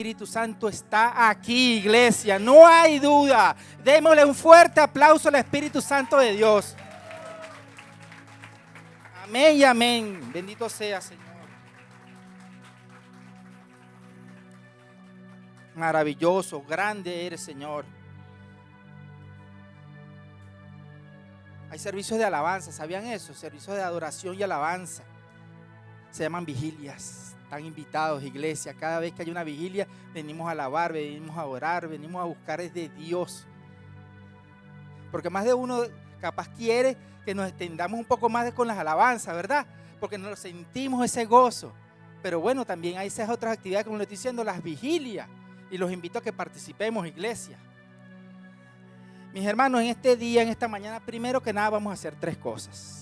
Espíritu Santo está aquí, iglesia, no hay duda. Démosle un fuerte aplauso al Espíritu Santo de Dios. Amén y amén. Bendito sea, Señor. Maravilloso, grande eres, Señor. Hay servicios de alabanza, ¿sabían eso? Servicios de adoración y alabanza. Se llaman vigilias. Están invitados, iglesia. Cada vez que hay una vigilia, venimos a alabar, venimos a orar, venimos a buscar es de Dios. Porque más de uno capaz quiere que nos extendamos un poco más con las alabanzas, ¿verdad? Porque nos sentimos ese gozo. Pero bueno, también hay esas otras actividades, como les estoy diciendo, las vigilias. Y los invito a que participemos, iglesia. Mis hermanos, en este día, en esta mañana, primero que nada vamos a hacer 3 cosas.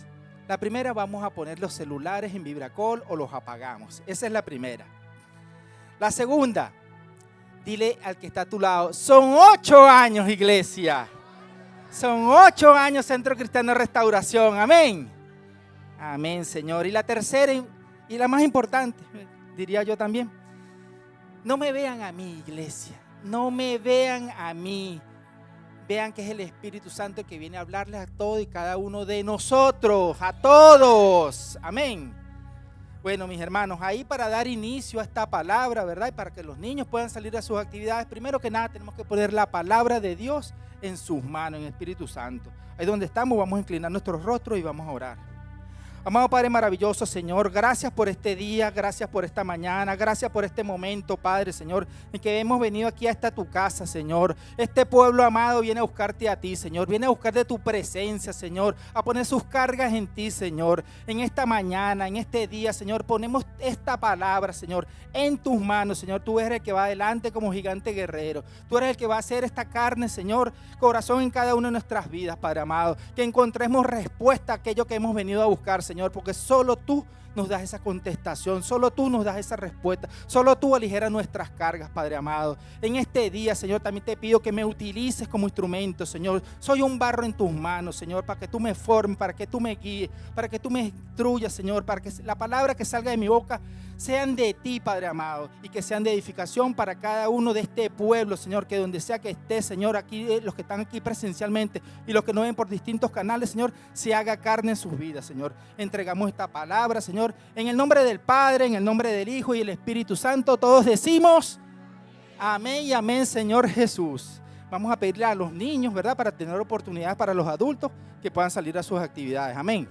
La primera, vamos a poner los celulares en vibracol o los apagamos. Esa es la primera. La segunda, dile al que está a tu lado, son 8 años, iglesia. Son 8 años Centro Cristiano de Restauración. Amén. Amén, Señor. Y la tercera y la más importante, diría yo también, no me vean a mí, iglesia. No me vean a mí. Vean que es el Espíritu Santo que viene a hablarles a todos y cada uno de nosotros, a todos. Amén. Bueno, mis hermanos, ahí para dar inicio a esta palabra, ¿verdad? Y para que los niños puedan salir a sus actividades, primero que nada tenemos que poner la palabra de Dios en sus manos, en el Espíritu Santo. Ahí donde estamos vamos a inclinar nuestros rostros y vamos a orar. Amado Padre maravilloso, Señor, gracias por este día, gracias por esta mañana, gracias por este momento, Padre, Señor, en que hemos venido aquí hasta tu casa, Señor. Este pueblo amado viene a buscarte a ti, Señor, viene a buscar de tu presencia, Señor, a poner sus cargas en ti, Señor. En esta mañana, en este día, Señor, ponemos esta palabra, Señor, en tus manos, Señor. Tú eres el que va adelante como gigante guerrero. Tú eres el que va a hacer esta carne, Señor, corazón en cada una de nuestras vidas, Padre amado. Que encontremos respuesta a aquello que hemos venido a buscar, Señor, porque solo tú nos das esa contestación, solo tú nos das esa respuesta, solo tú aligeras nuestras cargas, Padre amado. En este día, Señor, también te pido que me utilices como instrumento, Señor. Soy un barro en tus manos, Señor, para que tú me formes, para que tú me guíes, para que tú me instruyas, Señor, para que la palabra que salga de mi boca sean de ti, Padre amado, y que sean de edificación para cada uno de este pueblo, Señor, que donde sea que esté, Señor, aquí los que están aquí presencialmente y los que nos ven por distintos canales, Señor, se haga carne en sus vidas, Señor. Entregamos esta palabra, Señor, en el nombre del Padre, en el nombre del Hijo y el Espíritu Santo. Todos decimos amén y amén, Señor Jesús. Vamos a pedirle a los niños, ¿verdad?, para tener oportunidades para los adultos que puedan salir a sus actividades. Amén.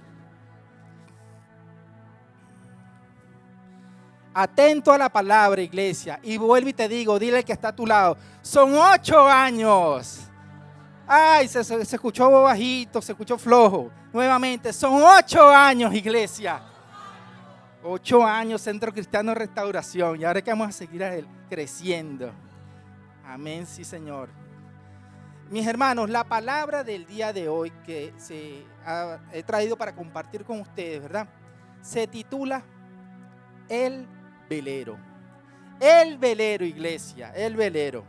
Atento a la palabra, iglesia. Y vuelvo y te digo, dile al que está a tu lado, son 8 años. Ay, se escuchó bajito, se escuchó flojo. Nuevamente, son 8 años, iglesia. 8 años Centro Cristiano de Restauración. Y ahora que vamos a seguir creciendo. Amén, sí, Señor. Mis hermanos, la palabra del día de hoy que he traído para compartir con ustedes, ¿verdad?, se titula El velero. El velero, iglesia, el velero.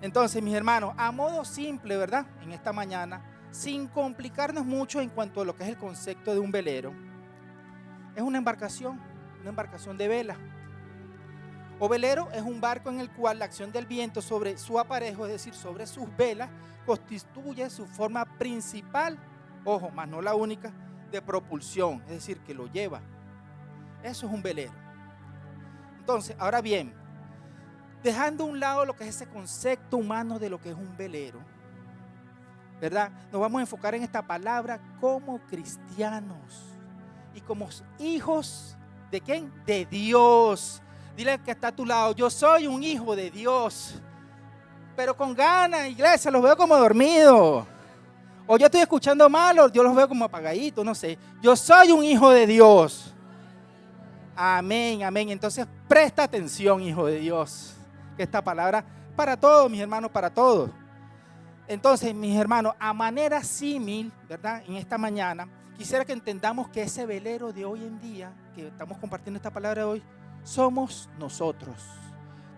Entonces, mis hermanos, a modo simple, ¿verdad?, en esta mañana, sin complicarnos mucho en cuanto a lo que es el concepto de un velero, es una embarcación de vela. O velero es un barco en el cual la acción del viento sobre su aparejo, es decir, sobre sus velas, constituye su forma principal, ojo, más no la única, de propulsión, es decir, que lo lleva. Eso es un velero. Entonces, ahora bien, dejando a un lado lo que es ese concepto humano de lo que es un velero, ¿verdad?, nos vamos a enfocar en esta palabra como cristianos y como hijos ¿de quién? De Dios. Dile al que está a tu lado, yo soy un hijo de Dios, pero con ganas, iglesia, los veo como dormidos. O yo estoy escuchando mal, o yo los veo como apagaditos, no sé. Yo soy un hijo de Dios. Amén, amén. Entonces presta atención, hijo de Dios, que esta palabra para todos, mis hermanos, para todos. Entonces, mis hermanos, a manera símil, ¿verdad?, en esta mañana, quisiera que entendamos que ese velero de hoy en día, que estamos compartiendo esta palabra de hoy, somos nosotros.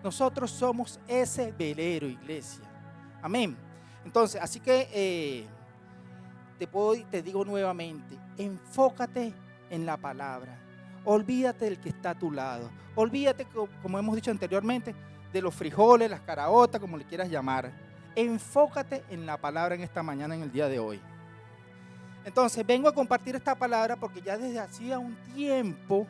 Nosotros somos ese velero, iglesia. Amén. Entonces, así que te digo nuevamente, enfócate en la palabra. Olvídate del que está a tu lado. Olvídate, como hemos dicho anteriormente, de los frijoles, las caraotas, como le quieras llamar. Enfócate en la palabra en esta mañana, en el día de hoy. Entonces, vengo a compartir esta palabra porque ya desde hacía un tiempo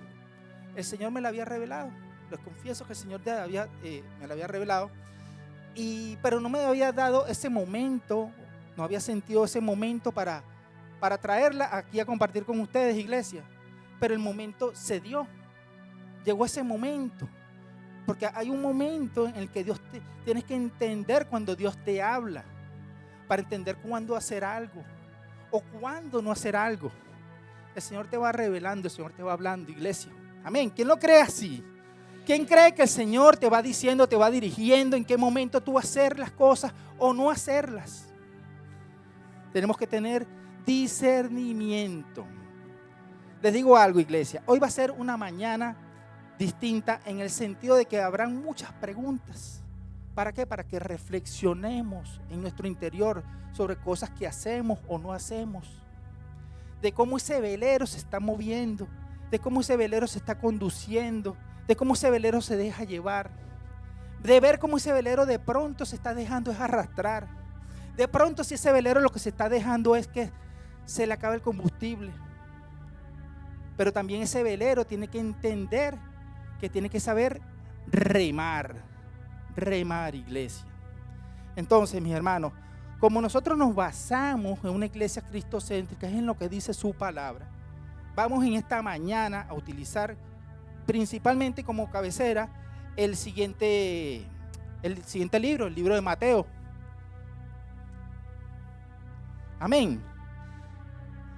el Señor me la había revelado. Les confieso que el Señor me la había revelado, pero no me había dado ese momento, no había sentido ese momento para traerla aquí a compartir con ustedes, iglesia. Pero el momento se dio, llegó ese momento. Porque hay un momento en el que tienes que entender cuando Dios te habla, para entender cuándo hacer algo o cuándo no hacer algo. El Señor te va revelando, el Señor te va hablando, iglesia. Amén. ¿Quién lo cree así? ¿Quién cree que el Señor te va diciendo, te va dirigiendo en qué momento tú hacer las cosas o no hacerlas? Tenemos que tener discernimiento. Les digo algo, iglesia. Hoy va a ser una mañana distinta en el sentido de que habrán muchas preguntas. ¿Para qué? Para que reflexionemos en nuestro interior sobre cosas que hacemos o no hacemos. De cómo ese velero se está moviendo, de cómo ese velero se está conduciendo, de cómo ese velero se deja llevar, de ver cómo ese velero de pronto se está dejando arrastrar. De pronto si ese velero lo que se está dejando es que se le acabe el combustible. Pero también ese velero tiene que entender que tiene que saber remar, iglesia. Entonces, mis hermanos, como nosotros nos basamos en una iglesia cristocéntrica, es en lo que dice su palabra, vamos en esta mañana a utilizar principalmente como cabecera el siguiente libro, el libro de Mateo. Amén.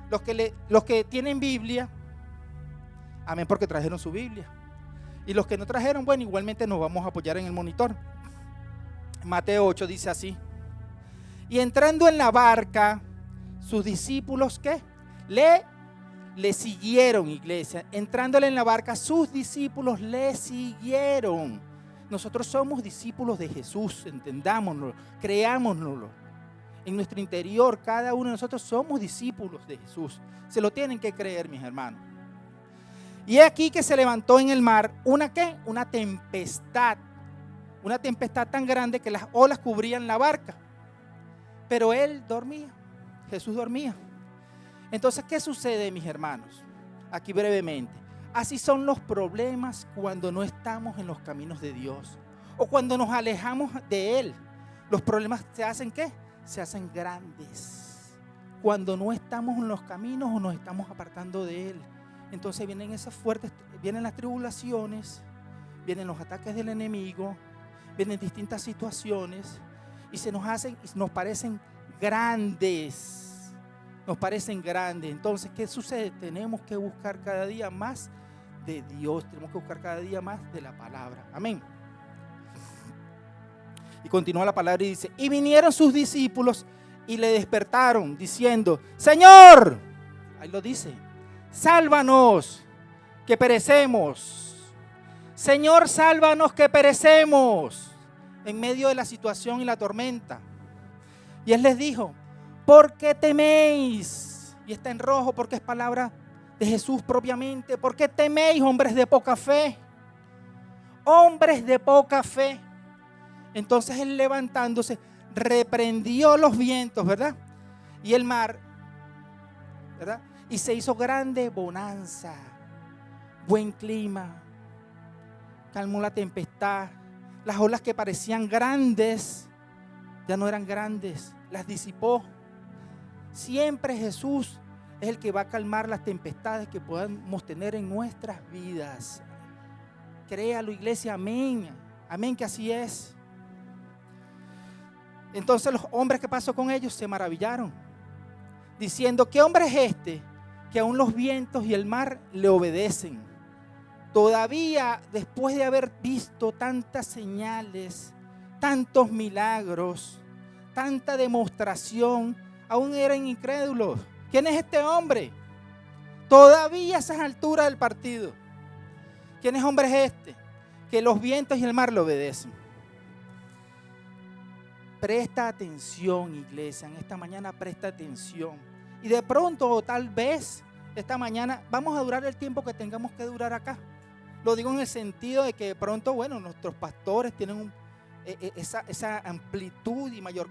Los que tienen Biblia, amén, porque trajeron su Biblia. Y los que no trajeron, bueno, igualmente nos vamos a apoyar en el monitor. Mateo 8 dice así: y entrando en la barca, sus discípulos, ¿qué? Le siguieron, iglesia. Entrándole en la barca, sus discípulos le siguieron. Nosotros somos discípulos de Jesús, entendámonoslo, creámonoslo. En nuestro interior, cada uno de nosotros somos discípulos de Jesús. Se lo tienen que creer, mis hermanos. Y es aquí que se levantó en el mar una tempestad. Una tempestad tan grande que las olas cubrían la barca. Pero él dormía. Jesús dormía. Entonces, ¿qué sucede, mis hermanos? Aquí brevemente. Así son los problemas cuando no estamos en los caminos de Dios. O cuando nos alejamos de Él. Los problemas se hacen, ¿qué? Se hacen grandes. Cuando no estamos en los caminos o nos estamos apartando de Él. Entonces vienen las tribulaciones, vienen los ataques del enemigo, vienen distintas situaciones y nos parecen grandes. Nos parecen grandes. Entonces, ¿qué sucede? Tenemos que buscar cada día más de Dios, tenemos que buscar cada día más de la palabra. Amén. Y continúa la palabra y dice: y vinieron sus discípulos y le despertaron diciendo: Señor, ahí lo dice, sálvanos, que perecemos. Señor, sálvanos, que perecemos. En medio de la situación y la tormenta. Y Él les dijo: ¿por qué teméis? Y está en rojo porque es palabra de Jesús propiamente. ¿Por qué teméis, hombres de poca fe? Hombres de poca fe. Entonces Él, levantándose, reprendió los vientos, ¿verdad? Y el mar, ¿verdad? Y se hizo grande bonanza, buen clima, calmó la tempestad. Las olas que parecían grandes, ya no eran grandes, las disipó. Siempre Jesús es el que va a calmar las tempestades que podamos tener en nuestras vidas. Créalo, iglesia, amén. Amén, que así es. Entonces los hombres que pasó con ellos se maravillaron, diciendo: ¿qué hombre es este que aún los vientos y el mar le obedecen? Todavía, después de haber visto tantas señales, tantos milagros, tanta demostración, aún eran incrédulos. ¿Quién es este hombre? Todavía a esas alturas del partido. ¿Quién es hombre es este? Que los vientos y el mar le obedecen. Presta atención, iglesia, en esta mañana presta atención. Y de pronto, o tal vez, esta mañana vamos a durar el tiempo que tengamos que durar acá. Lo digo en el sentido de que de pronto, bueno, nuestros pastores tienen esa amplitud y mayor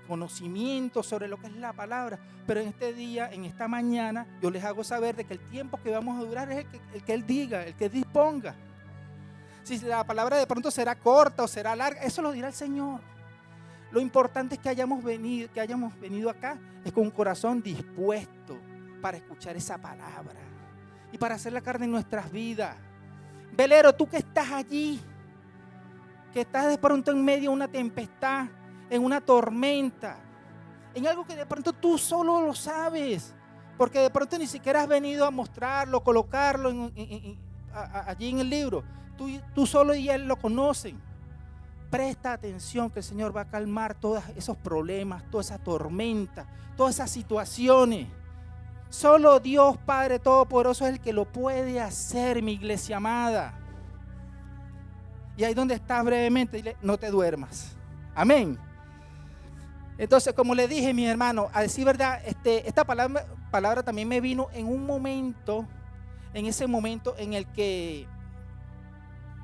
conocimiento sobre lo que es la palabra, pero en este día, en esta mañana, yo les hago saber de que el tiempo que vamos a durar es el que Él diga, el que disponga. Si la palabra de pronto será corta o será larga, eso lo dirá el Señor. Lo importante es que hayamos venido acá es con un corazón dispuesto para escuchar esa palabra y para hacer la carne en nuestras vidas. Velero, tú que estás allí, que estás de pronto en medio de una tempestad, en una tormenta, en algo que de pronto tú solo lo sabes, porque de pronto ni siquiera has venido a mostrarlo, colocarlo allí en el libro. Tú solo y Él lo conocen. Presta atención que el Señor va a calmar todos esos problemas, toda esa tormenta, todas esas situaciones. Solo Dios Padre Todopoderoso es el que lo puede hacer, mi iglesia amada. Y ahí donde estás brevemente, dile, no te duermas. Amén. Entonces, como le dije, mis hermanos, a decir verdad, esta palabra también me vino en un momento, en ese momento en el que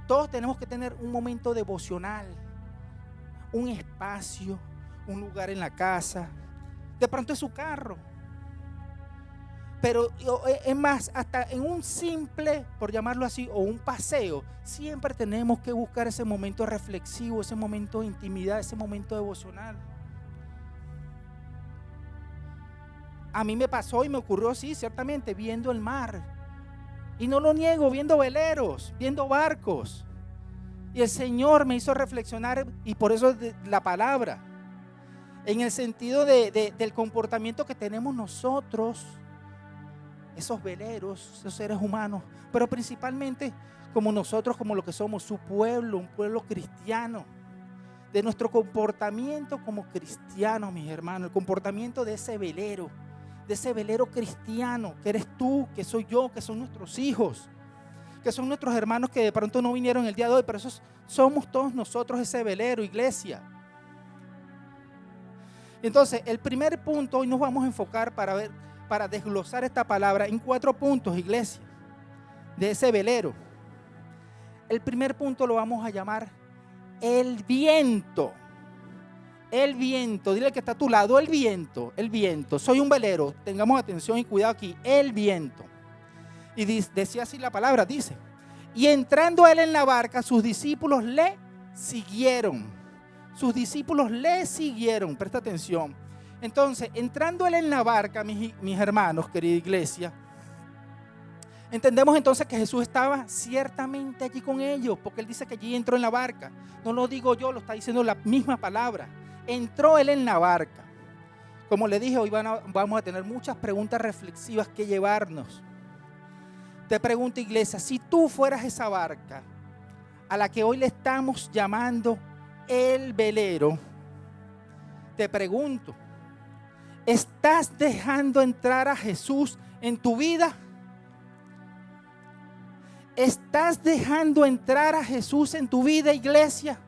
todos tenemos que tener un momento devocional, un espacio, un lugar en la casa, de pronto en su carro. Pero es más, hasta en un simple, por llamarlo así, o un paseo, siempre tenemos que buscar ese momento reflexivo, ese momento de intimidad, ese momento devocional. A mí me pasó y me ocurrió así, ciertamente, viendo el mar. Y no lo niego, viendo veleros, viendo barcos. Y el Señor me hizo reflexionar, y por eso la palabra, en el sentido del comportamiento que tenemos nosotros, esos veleros, esos seres humanos, pero principalmente como nosotros, como lo que somos, su pueblo, un pueblo cristiano, de nuestro comportamiento como cristianos, mis hermanos, el comportamiento de ese velero cristiano, que eres tú, que soy yo, que son nuestros hijos, que son nuestros hermanos que de pronto no vinieron el día de hoy, pero esos somos todos nosotros, ese velero, iglesia. Entonces, el primer punto, hoy nos vamos a enfocar para desglosar esta palabra en 4 puntos, iglesia, de ese velero. El primer punto lo vamos a llamar el viento. El viento, dile que está a tu lado, el viento. Soy un velero, tengamos atención y cuidado aquí, el viento. Y decía así la palabra, dice, y entrando él en la barca, sus discípulos le siguieron. Presta atención. Entonces, entrando él en la barca, mis hermanos, querida iglesia, entendemos entonces que Jesús estaba ciertamente allí con ellos, porque él dice que allí entró en la barca. No lo digo yo, lo está diciendo la misma palabra. Entró él en la barca. Como le dije, hoy vamos a tener muchas preguntas reflexivas que llevarnos. Te pregunto, iglesia, si tú fueras esa barca a la que hoy le estamos llamando el velero, te pregunto, ¿estás dejando entrar a Jesús en tu vida? ¿Estás dejando entrar a Jesús en tu vida, iglesia?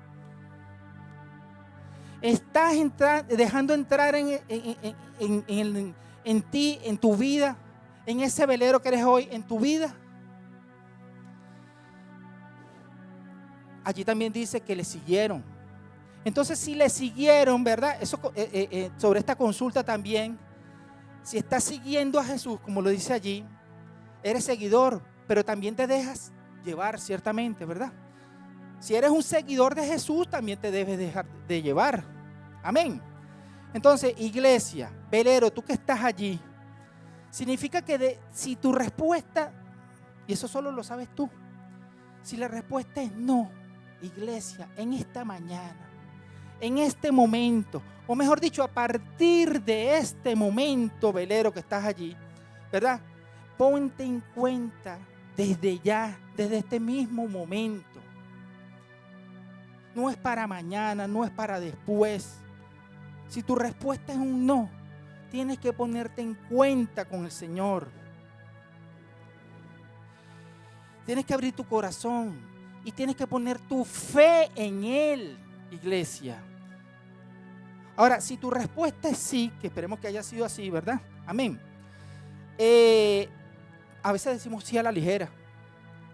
¿Estás dejando entrar en ti, en tu vida, en ese velero que eres hoy, en tu vida? Allí también dice que le siguieron. Entonces, si le siguieron, ¿verdad? Eso, sobre esta consulta también, si estás siguiendo a Jesús, como lo dice allí, eres seguidor, pero también te dejas llevar, ciertamente, ¿verdad? Si eres un seguidor de Jesús, también te debes dejar de llevar. Amén. Entonces, iglesia, velero, tú que estás allí, significa que si tu respuesta, y eso solo lo sabes tú, si la respuesta es no, iglesia, en esta mañana, en este momento, o mejor dicho, a partir de este momento, velero que estás allí, ¿verdad? Ponte en cuenta desde ya, desde este mismo momento. No es para mañana, no es para después. Si tu respuesta es un no, tienes que ponerte en cuenta con el Señor. Tienes que abrir tu corazón y tienes que poner tu fe en Él, iglesia. Ahora, si tu respuesta es sí, que esperemos que haya sido así, ¿verdad? Amén. A veces decimos sí a la ligera.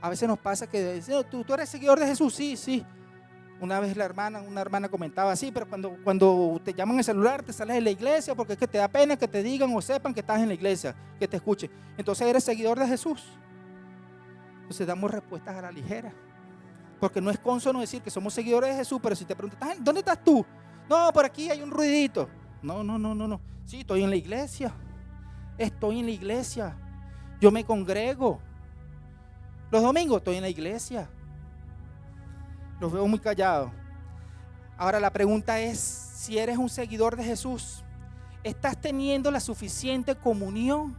A veces nos pasa que dicen, ¿tú eres seguidor de Jesús? Sí, sí. Una vez una hermana comentaba así, pero cuando te llaman el celular, te sales de la iglesia porque es que te da pena que te digan o sepan que estás en la iglesia, que te escuchen. Entonces eres seguidor de Jesús. Entonces damos respuestas a la ligera. Porque no es consono decir que somos seguidores de Jesús, pero si te preguntan, ¿dónde estás tú? No, por aquí hay un ruidito. No. Sí, estoy en la iglesia. Estoy en la iglesia. Yo me congrego. Los domingos estoy en la iglesia. Los veo muy callados. Ahora la pregunta es, si eres un seguidor de Jesús, ¿estás teniendo la suficiente comunión?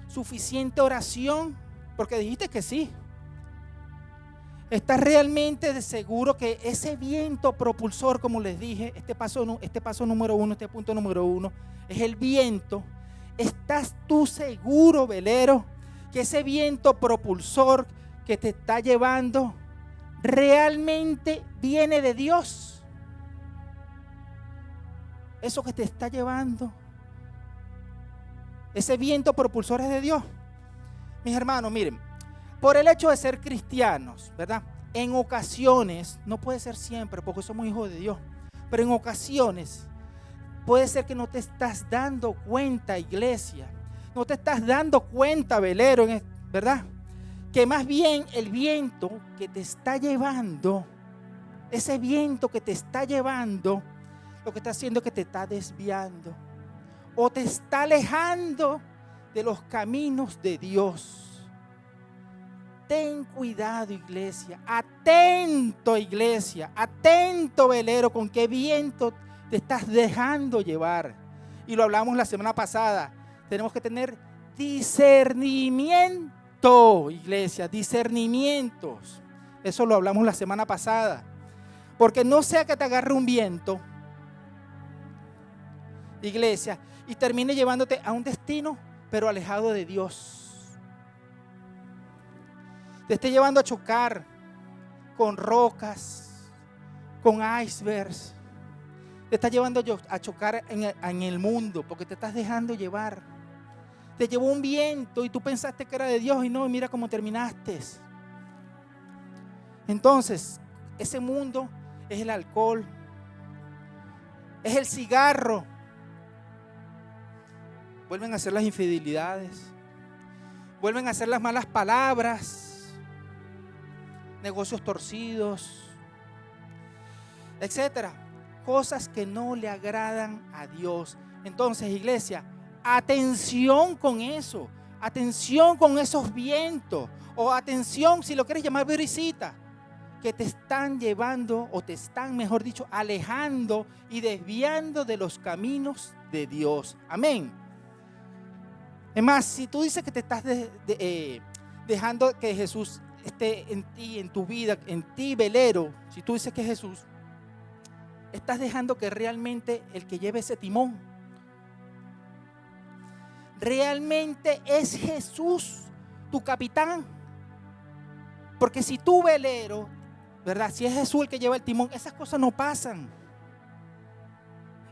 ¿Suficiente oración? Porque dijiste que sí. ¿Estás realmente de seguro que ese viento propulsor, como les dije, este paso número 1, este punto número 1, es el viento? ¿Estás tú seguro, velero, que ese viento propulsor que te está llevando realmente viene de Dios? Eso que te está llevando, ese viento propulsor es de Dios. Mis hermanos, miren, por el hecho de ser cristianos, ¿verdad? En ocasiones, no puede ser siempre porque somos hijos de Dios, pero en ocasiones puede ser que no te estás dando cuenta, iglesia, no te estás dando cuenta, velero, ¿verdad? Que más bien el viento que te está llevando, ese viento que te está llevando, lo que está haciendo es que te está desviando o te está alejando de los caminos de Dios. Ten cuidado, iglesia, atento, velero, con qué viento te estás dejando llevar. Y lo hablamos la semana pasada, tenemos que tener discernimiento, iglesia, discernimientos. Eso lo hablamos la semana pasada, porque no sea que te agarre un viento, iglesia, y termine llevándote a un destino, pero alejado de Dios. Te esté llevando a chocar con rocas, con icebergs. Te está llevando a chocar en el mundo porque te estás dejando llevar. Te llevó un viento y tú pensaste que era de Dios y no, y mira cómo terminaste. Entonces, ese mundo es el alcohol, es el cigarro. Vuelven a hacer las infidelidades, vuelven a hacer las malas palabras, negocios torcidos, etcétera, cosas que no le agradan a Dios. Entonces, iglesia, atención con eso, atención con esos vientos, o atención, si lo quieres llamar brisita, que te están llevando, o te están, mejor dicho, alejando y desviando de los caminos de Dios. Amén. Es más, si tú dices que te estás dejando que Jesús esté en ti, en tu vida, en ti, velero, si tú dices que es Jesús, estás dejando que realmente el que lleve ese timón realmente es Jesús, tu capitán. Porque si tú, velero, ¿verdad? Si es Jesús el que lleva el timón, esas cosas no pasan.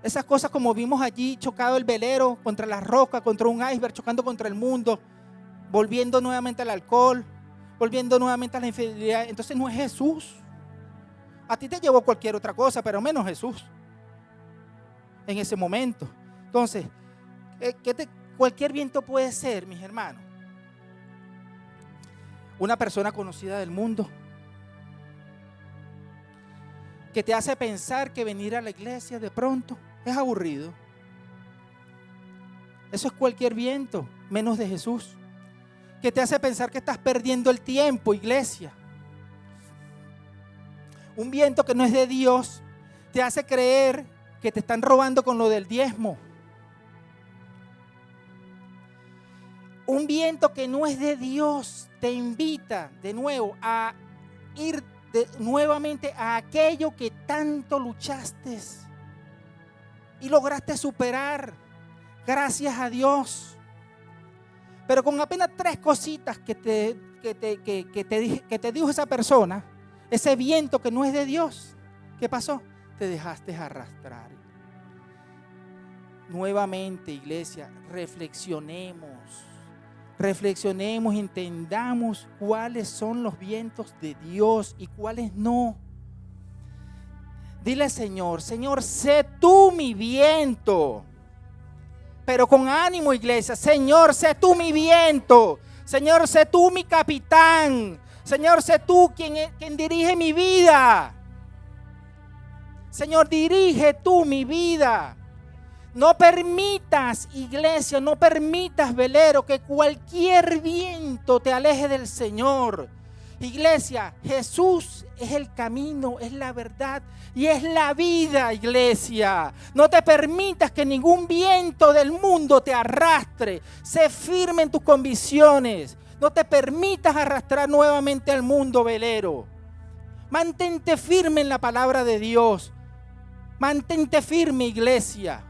Esas cosas como vimos allí, chocado el velero contra las rocas, contra un iceberg, chocando contra el mundo, volviendo nuevamente al alcohol, volviendo nuevamente a la infidelidad. Entonces no es Jesús. A ti te llevó cualquier otra cosa, pero menos Jesús en ese momento. Entonces, cualquier viento puede ser, mis hermanos. Una persona conocida del mundo que te hace pensar que venir a la iglesia de pronto es aburrido. Eso es cualquier viento, menos de Jesús. Que te hace pensar que estás perdiendo el tiempo, iglesia. Un viento que no es de Dios te hace creer que te están robando con lo del diezmo. Un viento que no es de Dios te invita de nuevo a ir nuevamente a aquello que tanto luchaste y lograste superar, gracias a Dios. Pero con apenas 3 cositas que te dijo esa persona, ese viento que no es de Dios, ¿qué pasó? Te dejaste arrastrar. Nuevamente, iglesia, reflexionemos reflexionemos, entendamos cuáles son los vientos de Dios y cuáles no. Dile, Señor, sé tú mi viento. Pero con ánimo, iglesia. Señor, sé tú mi viento. Señor, sé tú mi capitán. Señor, sé tú quien dirige mi vida. Señor, dirige tú mi vida. No permitas, iglesia, no permitas, velero, que cualquier viento te aleje del Señor. Iglesia, Jesús es el camino, es la verdad y es la vida, iglesia. No te permitas que ningún viento del mundo te arrastre. Sé firme en tus convicciones. No te permitas arrastrar nuevamente al mundo, velero. Mantente firme en la palabra de Dios. Mantente firme, iglesia.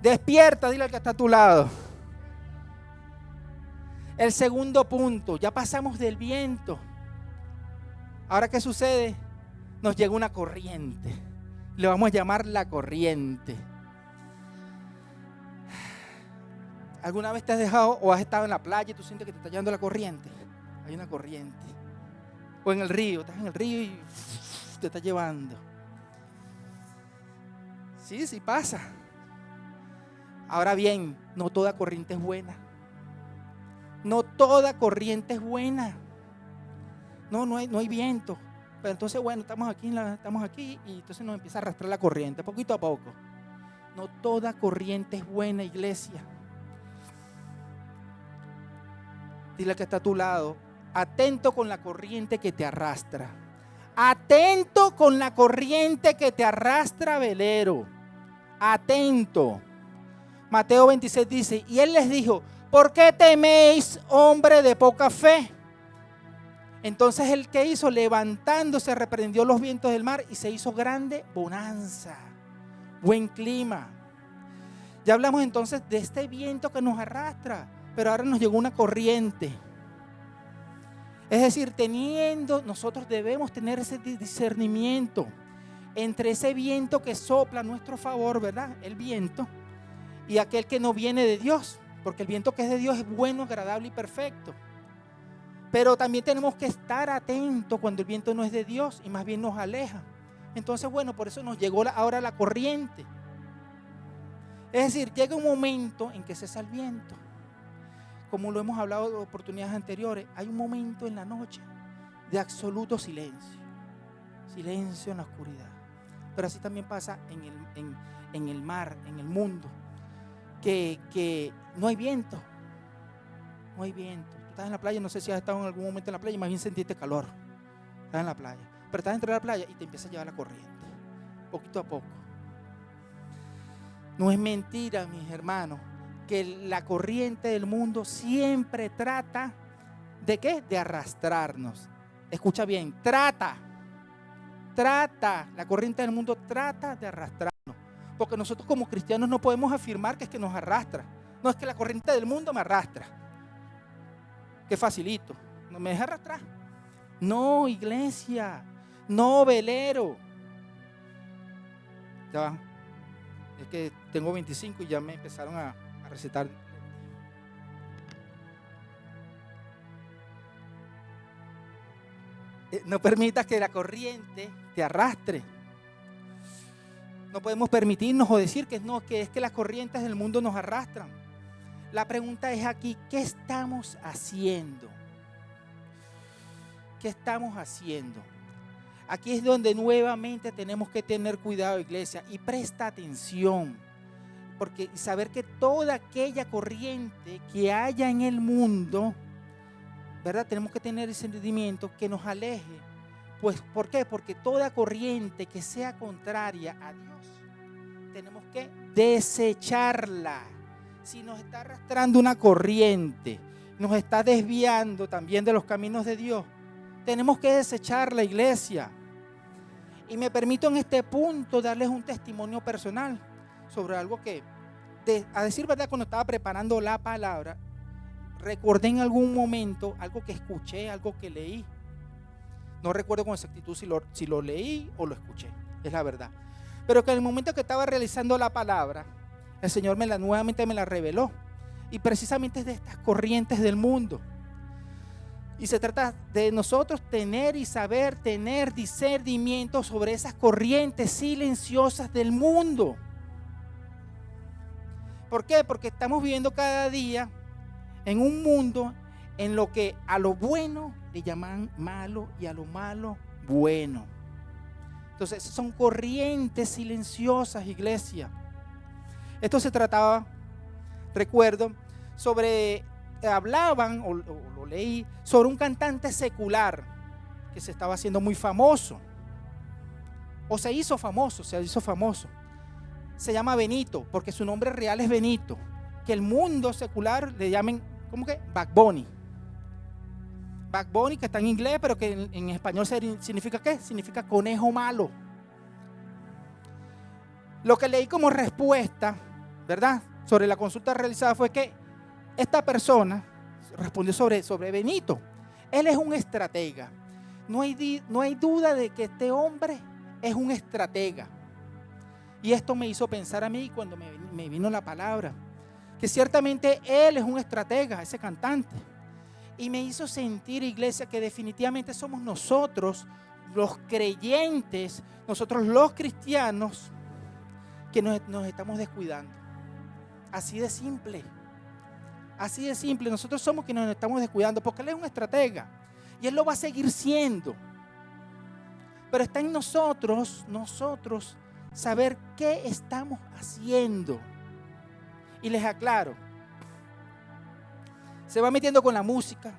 Despierta, dile al que está a tu lado. El segundo punto, ya pasamos del viento. Ahora, ¿qué sucede? Nos llega una corriente. Le vamos a llamar la corriente. ¿Alguna vez te has dejado o has estado en la playa y tú sientes que te está llevando la corriente? Hay una corriente. O en el río, estás en el río y te está llevando. Sí pasa. Ahora bien, no toda corriente es buena. No toda corriente es buena. No hay viento. Pero entonces, bueno, estamos aquí y entonces nos empieza a arrastrar la corriente, poquito a poco. No toda corriente es buena, iglesia. Dile al que está a tu lado, atento con la corriente que te arrastra. Atento con la corriente que te arrastra, velero. Atento. Mateo 26 dice, y él les dijo, ¿por qué teméis, hombre de poca fe? Entonces el que hizo, levantándose, reprendió los vientos del mar y se hizo grande bonanza, buen clima. Ya hablamos entonces de este viento que nos arrastra, pero ahora nos llegó una corriente. Es decir, nosotros debemos tener ese discernimiento entre ese viento que sopla a nuestro favor, ¿verdad? El viento, y aquel que no viene de Dios. Porque el viento que es de Dios es bueno, agradable y perfecto. Pero también tenemos que estar atentos cuando el viento no es de Dios y más bien nos aleja. Entonces, bueno, por eso nos llegó ahora la corriente. Es decir, llega un momento en que cesa el viento. Como lo hemos hablado en oportunidades anteriores, hay un momento en la noche de absoluto silencio. Silencio en la oscuridad. Pero así también pasa en el mar, en el mundo. Que no hay viento. No hay viento. Tú estás en la playa, no sé si has estado en algún momento en la playa y más bien sentiste calor. Estás en la playa. Pero estás dentro de la playa y te empieza a llevar la corriente. Poquito a poco. No es mentira, mis hermanos, que la corriente del mundo siempre trata ¿de qué? De arrastrarnos. Escucha bien, trata. La corriente del mundo trata de arrastrarnos. Porque nosotros como cristianos no podemos afirmar que es que nos arrastra. No es que la corriente del mundo me arrastra. Qué facilito. No me deja arrastrar. No, iglesia. No, velero. Ya va. Es que tengo 25 y ya me empezaron a recetar. No permitas que la corriente te arrastre. No podemos permitirnos o decir que no, que es que las corrientes del mundo nos arrastran. La pregunta es aquí, ¿qué estamos haciendo? ¿Qué estamos haciendo? Aquí es donde nuevamente tenemos que tener cuidado, iglesia, y presta atención, porque saber que toda aquella corriente que haya en el mundo, ¿verdad? Tenemos que tener ese entendimiento que nos aleje. Pues, ¿por qué? Porque toda corriente que sea contraria a Dios, tenemos que desecharla. Si nos está arrastrando una corriente, nos está desviando también de los caminos de Dios, tenemos que desechar la iglesia. Y me permito en este punto darles un testimonio personal sobre algo que, a decir verdad, cuando estaba preparando la palabra, recordé en algún momento algo que escuché, algo que leí. No recuerdo con exactitud si lo leí o lo escuché, es la verdad. Pero que en el momento que estaba realizando la palabra, el Señor nuevamente me la reveló. y precisamente es de estas corrientes del mundo. Y se trata de nosotros tener y saber tener discernimiento sobre esas corrientes silenciosas del mundo. ¿Por qué? Porque estamos viviendo cada día en un mundo en lo que a lo bueno le llaman malo y a lo malo bueno. Entonces son corrientes silenciosas, iglesia. Esto se trataba, recuerdo, hablaban o lo leí sobre un cantante secular que se estaba haciendo muy famoso, o se hizo famoso. Se llama Benito, porque su nombre real es Benito, que el mundo secular le llamen, ¿cómo que? Bad Bunny. Bad Bunny, que está en inglés, pero que en español significa ¿qué? Significa conejo malo. Lo que leí como respuesta, ¿verdad?, sobre la consulta realizada fue que esta persona respondió sobre Benito. Él es un estratega. No hay duda de que este hombre es un estratega. Y esto me hizo pensar a mí cuando me vino la palabra, que ciertamente él es un estratega, ese cantante. Y me hizo sentir, iglesia, que definitivamente somos nosotros, los creyentes, nosotros los cristianos, que nos estamos descuidando. Así de simple. Así de simple. Nosotros somos quienes nos estamos descuidando, porque él es un estratega y él lo va a seguir siendo. Pero está en nosotros saber qué estamos haciendo. Y les aclaro, se va metiendo con la música,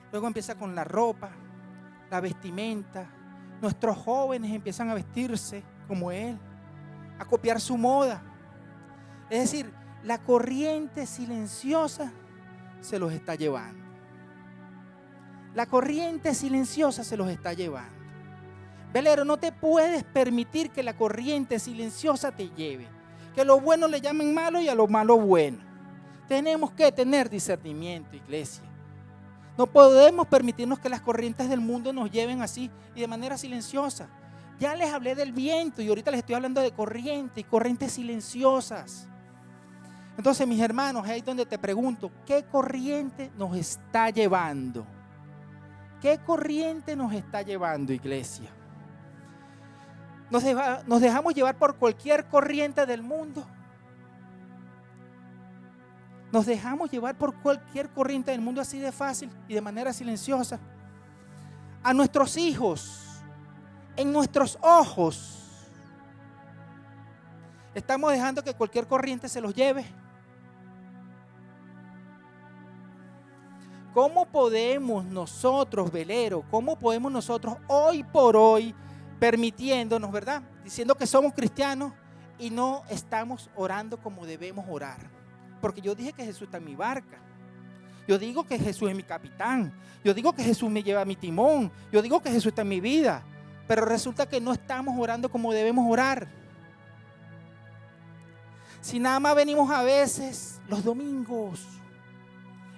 luego empieza con la ropa, la vestimenta. Nuestros jóvenes empiezan a vestirse como él, a copiar su moda. Es decir, la corriente silenciosa se los está llevando. La corriente silenciosa se los está llevando. Velero, no te puedes permitir que la corriente silenciosa te lleve. Que lo bueno le llamen malo y a lo malo bueno. Tenemos que tener discernimiento, iglesia. No podemos permitirnos que las corrientes del mundo nos lleven así y de manera silenciosa. Ya les hablé del viento y ahorita les estoy hablando de corriente y corrientes silenciosas. Entonces, mis hermanos, ahí es donde te pregunto, ¿qué corriente nos está llevando? ¿Qué corriente nos está llevando, iglesia? ¿Nos dejamos llevar por cualquier corriente del mundo? ¿Nos dejamos llevar por cualquier corriente del mundo así de fácil y de manera silenciosa? A nuestros hijos, en nuestros ojos, ¿estamos dejando que cualquier corriente se los lleve? ¿Cómo podemos nosotros, velero, cómo podemos nosotros hoy por hoy permitiéndonos, ¿verdad?, diciendo que somos cristianos y no estamos orando como debemos orar? Porque yo dije que Jesús está en mi barca. Yo digo que Jesús es mi capitán. Yo digo que Jesús me lleva mi timón. Yo digo que Jesús está en mi vida. Pero resulta que no estamos orando como debemos orar. Si nada más venimos a veces los domingos.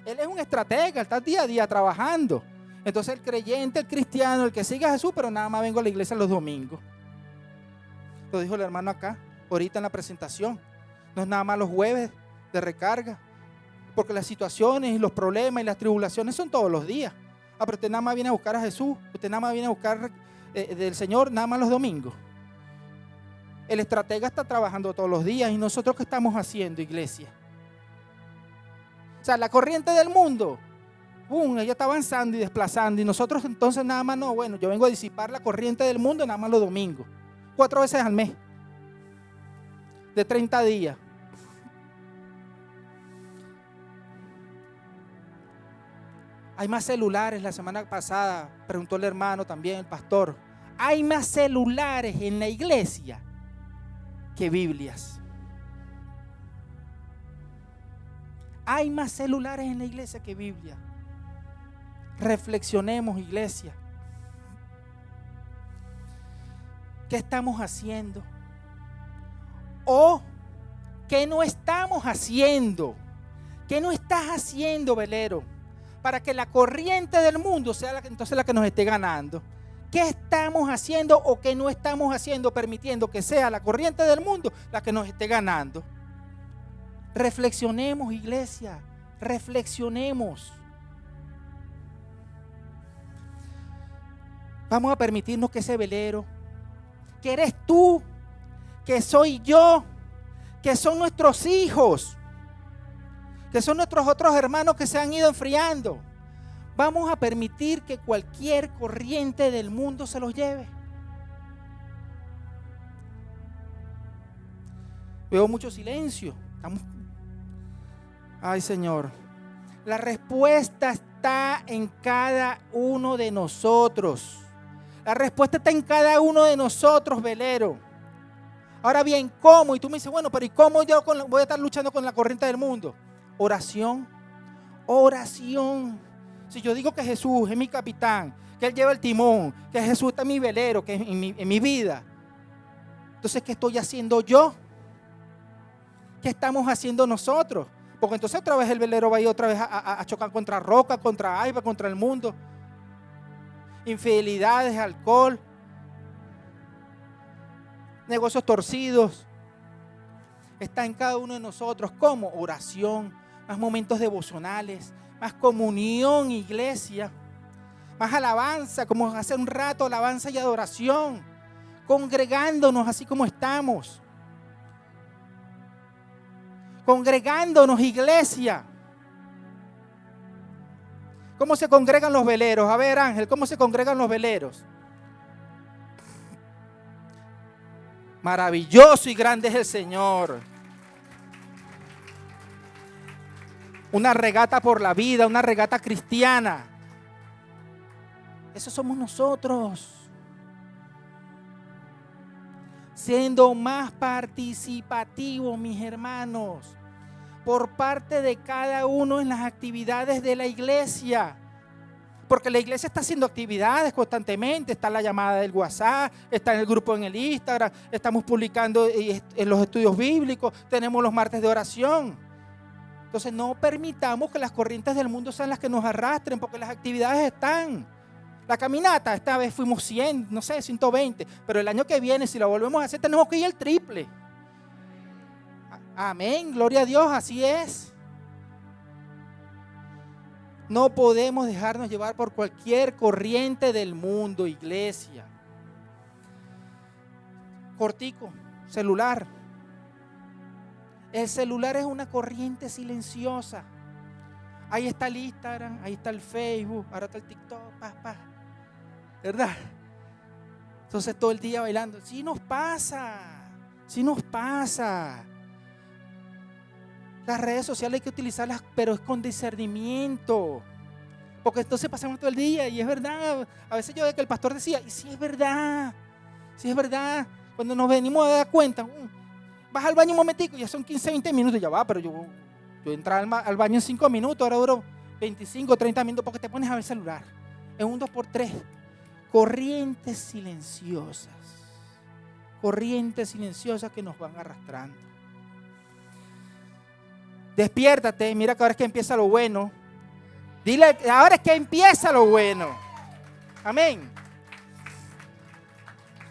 Él es un estratega, está día a día trabajando. Entonces el creyente, el cristiano, el que sigue a Jesús, pero nada más vengo a la iglesia los domingos. Lo dijo el hermano acá, ahorita en la presentación. No es nada más los jueves de recarga, porque las situaciones y los problemas y las tribulaciones son todos los días. Pero usted nada más viene a buscar a Jesús, usted nada más viene a buscar del Señor nada más los domingos. El estratega está trabajando todos los días. ¿Y nosotros qué estamos haciendo, iglesia? O sea, la corriente del mundo, ella está avanzando y desplazando, y nosotros entonces nada más no, bueno, yo vengo a disipar la corriente del mundo nada más los domingos, 4 veces al mes, de 30 días. Hay más celulares, la semana pasada preguntó el hermano también, el pastor, hay más celulares en la iglesia que Biblias. Hay más celulares en la iglesia que Biblia. Reflexionemos, iglesia. ¿Qué estamos haciendo? ¿O qué no estamos haciendo? ¿Qué no estás haciendo, velero? Para que la corriente del mundo sea entonces la que nos esté ganando. ¿Qué estamos haciendo o qué no estamos haciendo, permitiendo que sea la corriente del mundo la que nos esté ganando? Reflexionemos, iglesia, reflexionemos. Vamos a permitirnos que ese velero, que eres tú, que soy yo, que son nuestros hijos, que son nuestros otros hermanos que se han ido enfriando, vamos a permitir que cualquier corriente del mundo se los lleve. Veo mucho silencio. Ay, Señor. La respuesta está en cada uno de nosotros. La respuesta está en cada uno de nosotros, velero. Ahora bien, ¿cómo? Y tú me dices, bueno, pero ¿y cómo yo voy a estar luchando con la corriente del mundo? Oración. Oración. Si yo digo que Jesús es mi capitán, que Él lleva el timón, que Jesús está en mi velero, que es en mi vida, entonces, ¿qué estoy haciendo yo? ¿Qué estamos haciendo nosotros? Porque entonces otra vez el velero va a ir otra vez a chocar contra roca, contra aiba, contra el mundo. Infidelidades, alcohol, negocios torcidos. Está en cada uno de nosotros. ¿Cómo? Oración, más momentos devocionales, más comunión, iglesia, más alabanza, como hace un rato, alabanza y adoración, congregándonos así como estamos. Congregándonos, iglesia. ¿Cómo se congregan los veleros? A ver, Ángel, ¿cómo se congregan los veleros? Maravilloso y grande es el Señor. Una regata por la vida, una regata cristiana. Eso somos nosotros. Siendo más participativos, mis hermanos, por parte de cada uno en las actividades de la iglesia. Porque la iglesia está haciendo actividades constantemente. Está la llamada del WhatsApp, está en el grupo en el Instagram, estamos publicando en los estudios bíblicos, tenemos los martes de oración. Entonces no permitamos que las corrientes del mundo sean las que nos arrastren, porque las actividades están. La caminata, esta vez fuimos 100, no sé, 120, pero el año que viene, si la volvemos a hacer, tenemos que ir al triple. Amén, gloria a Dios, así es. No podemos dejarnos llevar por cualquier corriente del mundo, iglesia. Cortico, celular. El celular es una corriente silenciosa. Ahí está el Instagram, ahí está el Facebook, ahora está el TikTok, ¿verdad? Entonces todo el día bailando. Sí nos pasa. Las redes sociales hay que utilizarlas, pero es con discernimiento. Porque entonces pasamos todo el día y es verdad. A veces yo veo que el pastor decía, y sí es verdad. Cuando nos venimos a dar cuenta, vas al baño un momentico, ya son 15, 20 minutos, ya va, pero yo entraba al baño en 5 minutos, ahora duro 25, 30 minutos porque te pones a ver el celular. Es un 2x3. Corrientes silenciosas que nos van arrastrando. Despiértate, mira que ahora es que empieza lo bueno. Dile, ahora es que empieza lo bueno. Amén.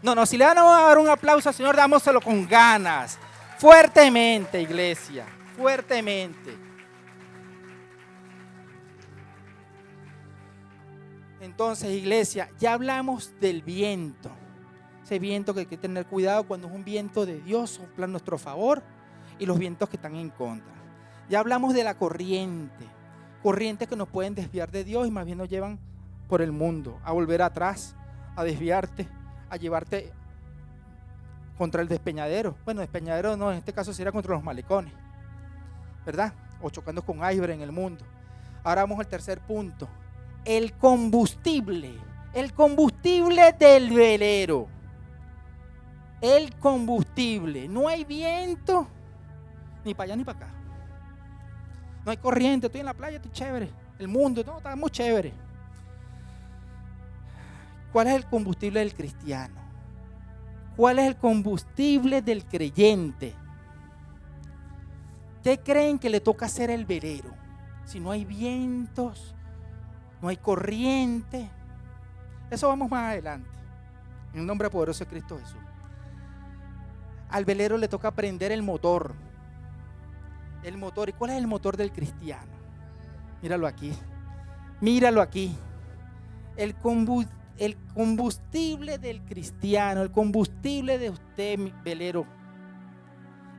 No, si le van a dar un aplauso al Señor, dámoselo con ganas. Fuertemente, iglesia, fuertemente. Entonces, iglesia, ya hablamos del viento. Ese viento que hay que tener cuidado cuando es un viento de Dios, sopla a nuestro favor, y los vientos que están en contra. Ya hablamos de la corrientes que nos pueden desviar de Dios y más bien nos llevan por el mundo, a volver atrás, a desviarte, a llevarte contra el despeñadero. Bueno, despeñadero no, en este caso sería contra los malecones, ¿verdad? O chocando con iceberg en el mundo. Ahora vamos al tercer punto. El combustible del velero. El combustible. No hay viento, ni para allá ni para acá. No hay corriente, estoy en la playa, estoy chévere. El mundo, no, está muy chévere. ¿Cuál es el combustible del cristiano? ¿Cuál es el combustible del creyente? ¿Qué creen que le toca hacer el velero? Si no hay vientos, no hay corriente. Eso vamos más adelante. En el nombre poderoso de Cristo Jesús. Al velero le toca prender el motor. El motor. ¿Y cuál es el motor del cristiano? Míralo aquí. Míralo aquí. El combustible del cristiano, el combustible de usted, mi velero.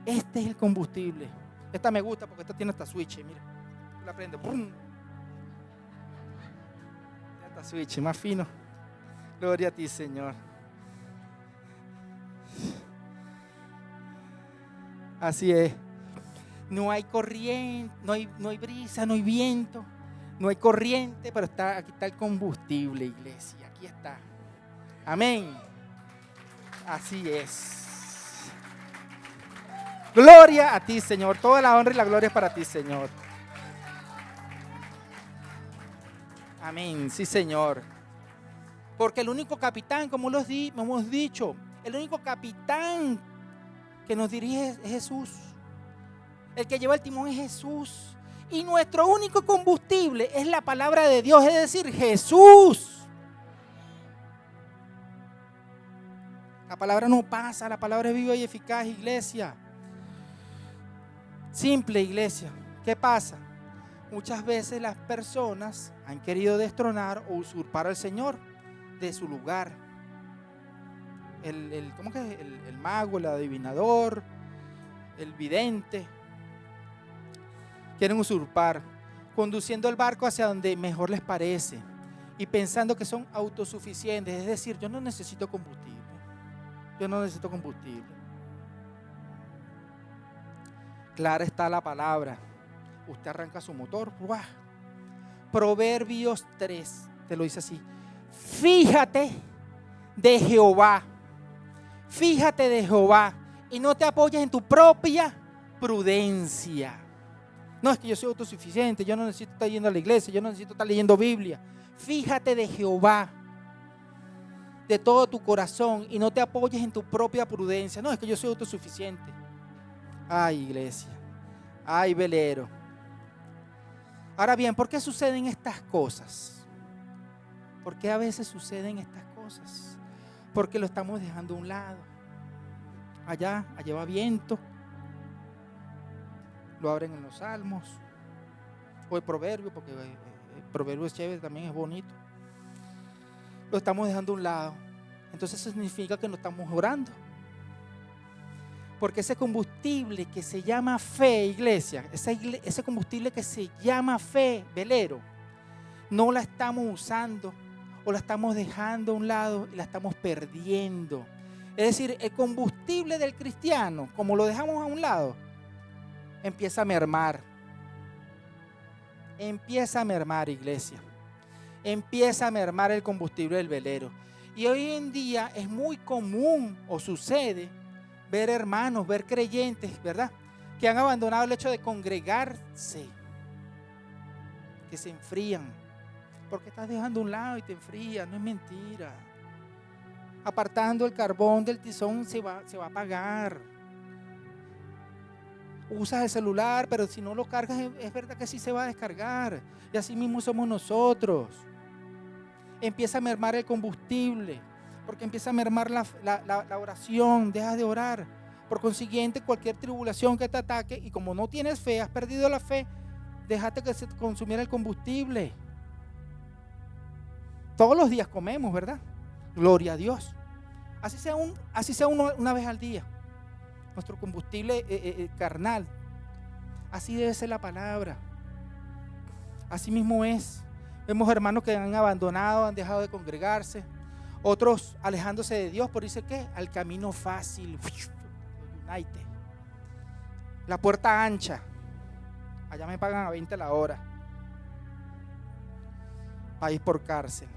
Este es el combustible. Esta me gusta porque esta tiene hasta switch. Mira, la prende. ¡Brum! Esta switch, más fino. Gloria a ti, Señor. Así es. No hay corriente, no hay brisa, no hay viento, no hay corriente, pero aquí está el combustible, iglesia. Aquí está. Amén. Así es. Gloria a ti, Señor. Toda la honra y la gloria es para ti, Señor. Amén. Sí, Señor. Porque el único capitán, como hemos dicho, el único capitán que nos dirige es Jesús. El que lleva el timón es Jesús. Y nuestro único combustible es la palabra de Dios, es decir, Jesús. La palabra no pasa, la palabra es viva y eficaz, iglesia. Simple, iglesia. ¿Qué pasa? Muchas veces las personas han querido destronar o usurpar al Señor de su lugar. ¿Cómo que es? El mago, el adivinador, el vidente. Quieren usurpar, conduciendo el barco hacia donde mejor les parece y pensando que son autosuficientes. Es decir, yo no necesito combustible. Yo no necesito combustible. Clara está la palabra. Usted arranca su motor. ¡Buah! Proverbios 3 te lo dice así. Fíjate de Jehová. Fíjate de Jehová y no te apoyes en tu propia prudencia. No, es que yo soy autosuficiente, yo no necesito estar yendo a la iglesia, yo no necesito estar leyendo Biblia. Fíjate de Jehová de todo tu corazón y no te apoyes en tu propia prudencia. No, es que yo soy autosuficiente. Ay, iglesia. Ay, velero. Ahora bien, ¿por qué suceden estas cosas? ¿Por qué a veces suceden estas cosas? Porque lo estamos dejando a un lado. Allá va viento. Lo abren en los salmos o el proverbio, porque el proverbio es chévere, también es bonito. Lo estamos dejando a un lado. Entonces eso significa que no estamos orando, porque ese combustible que se llama fe, iglesia, ese combustible que se llama fe, velero, no la estamos usando o la estamos dejando a un lado y la estamos perdiendo. Es decir, el combustible del cristiano, como lo dejamos a un lado, empieza a mermar. Empieza a mermar, iglesia. Empieza a mermar el combustible del velero. Y hoy en día es muy común o sucede ver hermanos, ver creyentes, ¿verdad?, que han abandonado el hecho de congregarse, que se enfrían. Porque estás dejando a un lado y te enfrías, no es mentira. Apartando el carbón del tizón se va a apagar. Usas el celular, pero si no lo cargas, es verdad que sí se va a descargar. Y así mismo somos nosotros. Empieza a mermar el combustible, porque empieza a mermar la oración, dejas de orar. Por consiguiente, cualquier tribulación que te ataque, y como no tienes fe, has perdido la fe, déjate que se consumiera el combustible. Todos los días comemos, ¿verdad? Gloria a Dios. Así sea una vez al día. Nuestro combustible carnal. Así debe ser la palabra. Así mismo es. Vemos hermanos que han abandonado, han dejado de congregarse. Otros alejándose de Dios por irse ¿qué? Al camino fácil. United. La puerta ancha. Allá me pagan a 20 la hora. País por cárcel.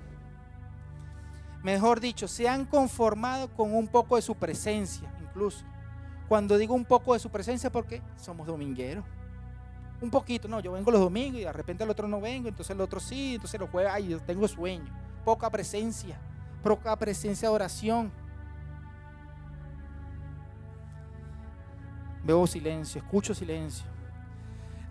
Mejor dicho, se han conformado con un poco de su presencia, incluso. Cuando digo un poco de su presencia, porque somos domingueros. Un poquito, no, yo vengo los domingos y de repente el otro no vengo, entonces el otro sí, entonces los jueves, ay, yo tengo sueño. Poca presencia de oración. Veo silencio, escucho silencio.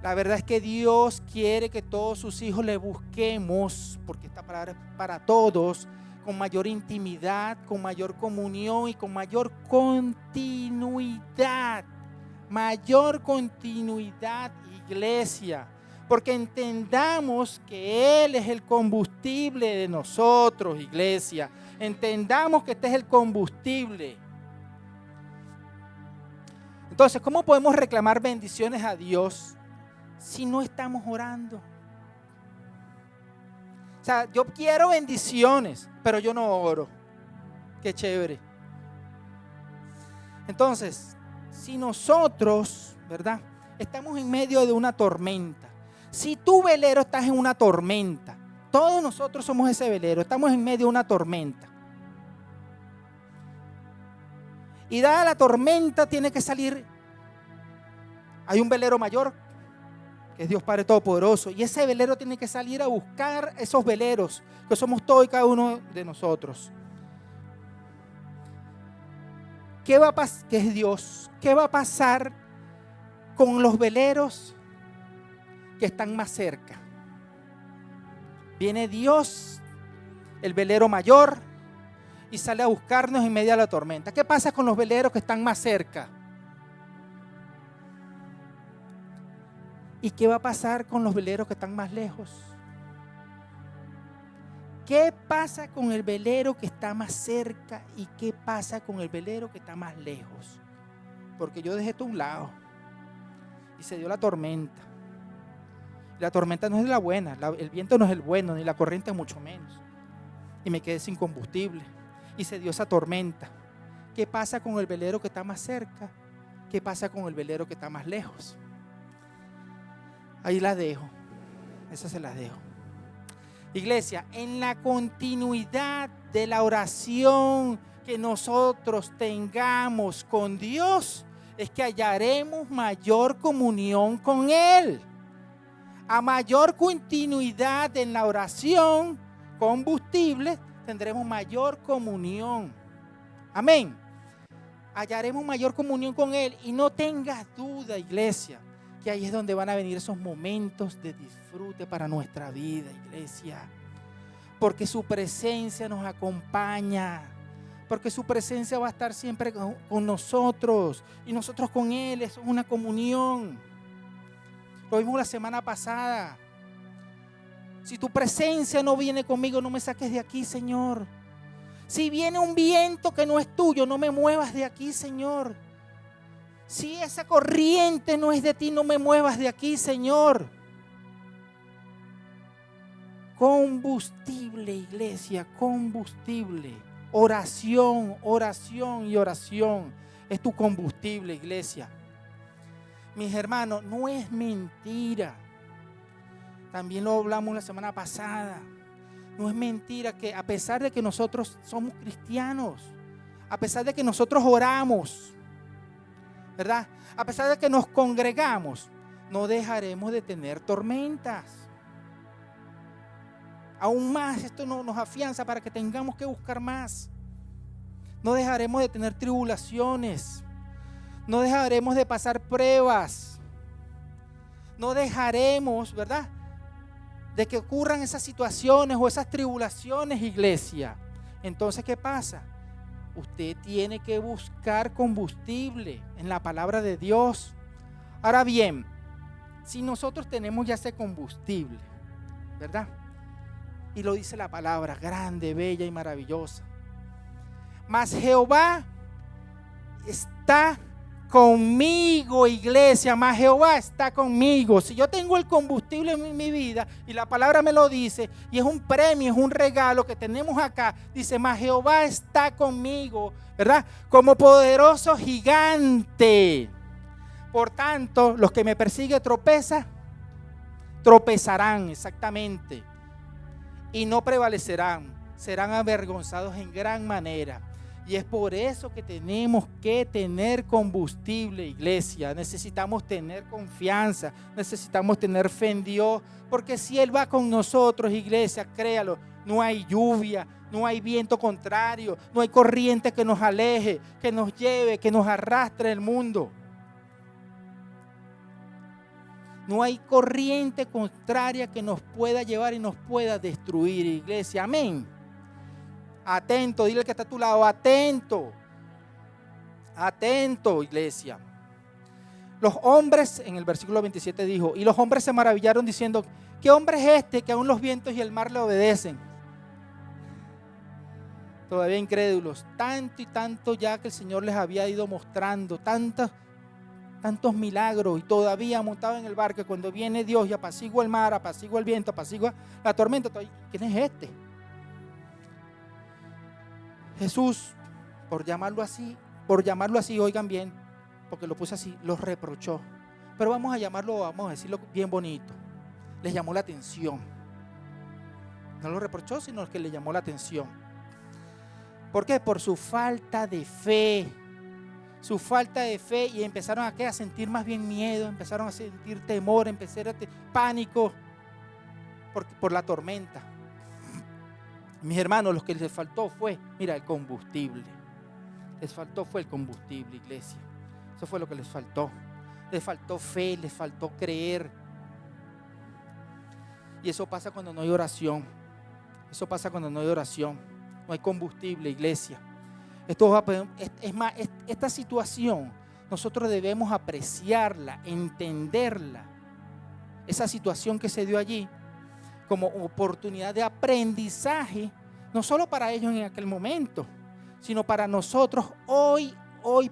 La verdad es que Dios quiere que todos sus hijos le busquemos, porque esta palabra es para todos, con mayor intimidad, con mayor comunión y con mayor continuidad. Mayor continuidad, iglesia. Porque entendamos que Él es el combustible de nosotros, iglesia. Entendamos que este es el combustible. Entonces, ¿cómo podemos reclamar bendiciones a Dios si no estamos orando? O sea, yo quiero bendiciones, pero yo no oro. Qué chévere. Entonces, si nosotros, ¿verdad?, estamos en medio de una tormenta. Si tu velero estás en una tormenta, todos nosotros somos ese velero, estamos en medio de una tormenta. Y dada la tormenta tiene que salir, hay un velero mayor, que es Dios Padre Todopoderoso, y ese velero tiene que salir a buscar esos veleros, que somos todos y cada uno de nosotros. ¿Qué va a pasar? Que es Dios. ¿Qué va a pasar con los veleros que están más cerca? Viene Dios, el velero mayor, y sale a buscarnos en medio de la tormenta. ¿Qué pasa con los veleros que están más cerca? ¿Y qué va a pasar con los veleros que están más lejos? ¿Qué pasa con el velero que está más cerca y qué pasa con el velero que está más lejos? Porque yo dejé esto a un lado y se dio la tormenta. La tormenta no es la buena, el viento no es el bueno, ni la corriente mucho menos. Y me quedé sin combustible y se dio esa tormenta. ¿Qué pasa con el velero que está más cerca? ¿Qué pasa con el velero que está más lejos? Ahí la dejo, esa se las dejo. Iglesia, en la continuidad de la oración que nosotros tengamos con Dios, es que hallaremos mayor comunión con Él. A mayor continuidad en la oración, combustible, tendremos mayor comunión. Amén. Hallaremos mayor comunión con Él y no tengas duda, iglesia, que ahí es donde van a venir esos momentos de disfrute para nuestra vida, iglesia. Porque su presencia nos acompaña. Porque su presencia va a estar siempre con nosotros. Y nosotros con Él, es una comunión. Lo vimos la semana pasada. Si tu presencia no viene conmigo, no me saques de aquí, Señor. Si viene un viento que no es tuyo, no me muevas de aquí, Señor. Si esa corriente no es de ti, no me muevas de aquí, Señor. Combustible, iglesia, combustible. Oración, oración y oración. Es tu combustible, iglesia. Mis hermanos, no es mentira. También lo hablamos la semana pasada. No es mentira que a pesar de que nosotros somos cristianos, a pesar de que nosotros oramos, ¿verdad?, a pesar de que nos congregamos, no dejaremos de tener tormentas. Aún más, esto nos afianza para que tengamos que buscar más. No dejaremos de tener tribulaciones. No dejaremos de pasar pruebas. No dejaremos, ¿verdad?, de que ocurran esas situaciones o esas tribulaciones, iglesia. Entonces, ¿qué pasa? Usted tiene que buscar combustible en la palabra de Dios. Ahora bien, si nosotros tenemos ya ese combustible, ¿verdad?, y lo dice la palabra, grande, bella y maravillosa. Mas Jehová está conmigo, iglesia. Mas Jehová está conmigo. Si yo tengo el combustible en mi vida y la palabra me lo dice, y es un premio, es un regalo que tenemos acá, dice, mas Jehová está conmigo, ¿verdad?, como poderoso gigante. Por tanto, los que me persiguen tropezarán, exactamente, y no prevalecerán, serán avergonzados en gran manera. Y es por eso que tenemos que tener combustible, iglesia. Necesitamos tener confianza, necesitamos tener fe en Dios, porque si Él va con nosotros, iglesia, créalo, no hay lluvia, no hay viento contrario, no hay corriente que nos aleje, que nos lleve, que nos arrastre el mundo. No hay corriente contraria que nos pueda llevar y nos pueda destruir, iglesia. Amén. Atento, dile que está a tu lado, atento. Atento, iglesia. Los hombres, en el versículo 27 dijo, y los hombres se maravillaron diciendo, ¿qué hombre es este que aún los vientos y el mar le obedecen? Todavía incrédulos, tanto y tanto ya que el Señor les había ido mostrando, tantos milagros, y todavía montado en el barco, cuando viene Dios y apacigua el mar, apacigua el viento, apacigua la tormenta, ¿quién es este? Jesús, por llamarlo así, oigan bien, porque lo puse así, los reprochó. Pero vamos a decirlo bien bonito. Les llamó la atención. No lo reprochó, sino que le llamó la atención. ¿Por qué? Por su falta de fe. Su falta de fe, y empezaron a sentir más bien miedo, empezaron a sentir temor, empezaron a sentir pánico por la tormenta. Mis hermanos, lo que les faltó fue, el combustible. Les faltó fue el combustible, iglesia. Eso fue lo que les faltó. Les faltó fe, les faltó creer. Y eso pasa cuando no hay oración. Eso pasa cuando no hay oración. No hay combustible, iglesia. Esta situación nosotros debemos apreciarla, entenderla. Esa situación que se dio allí como oportunidad de aprendizaje, no solo para ellos en aquel momento, sino para nosotros hoy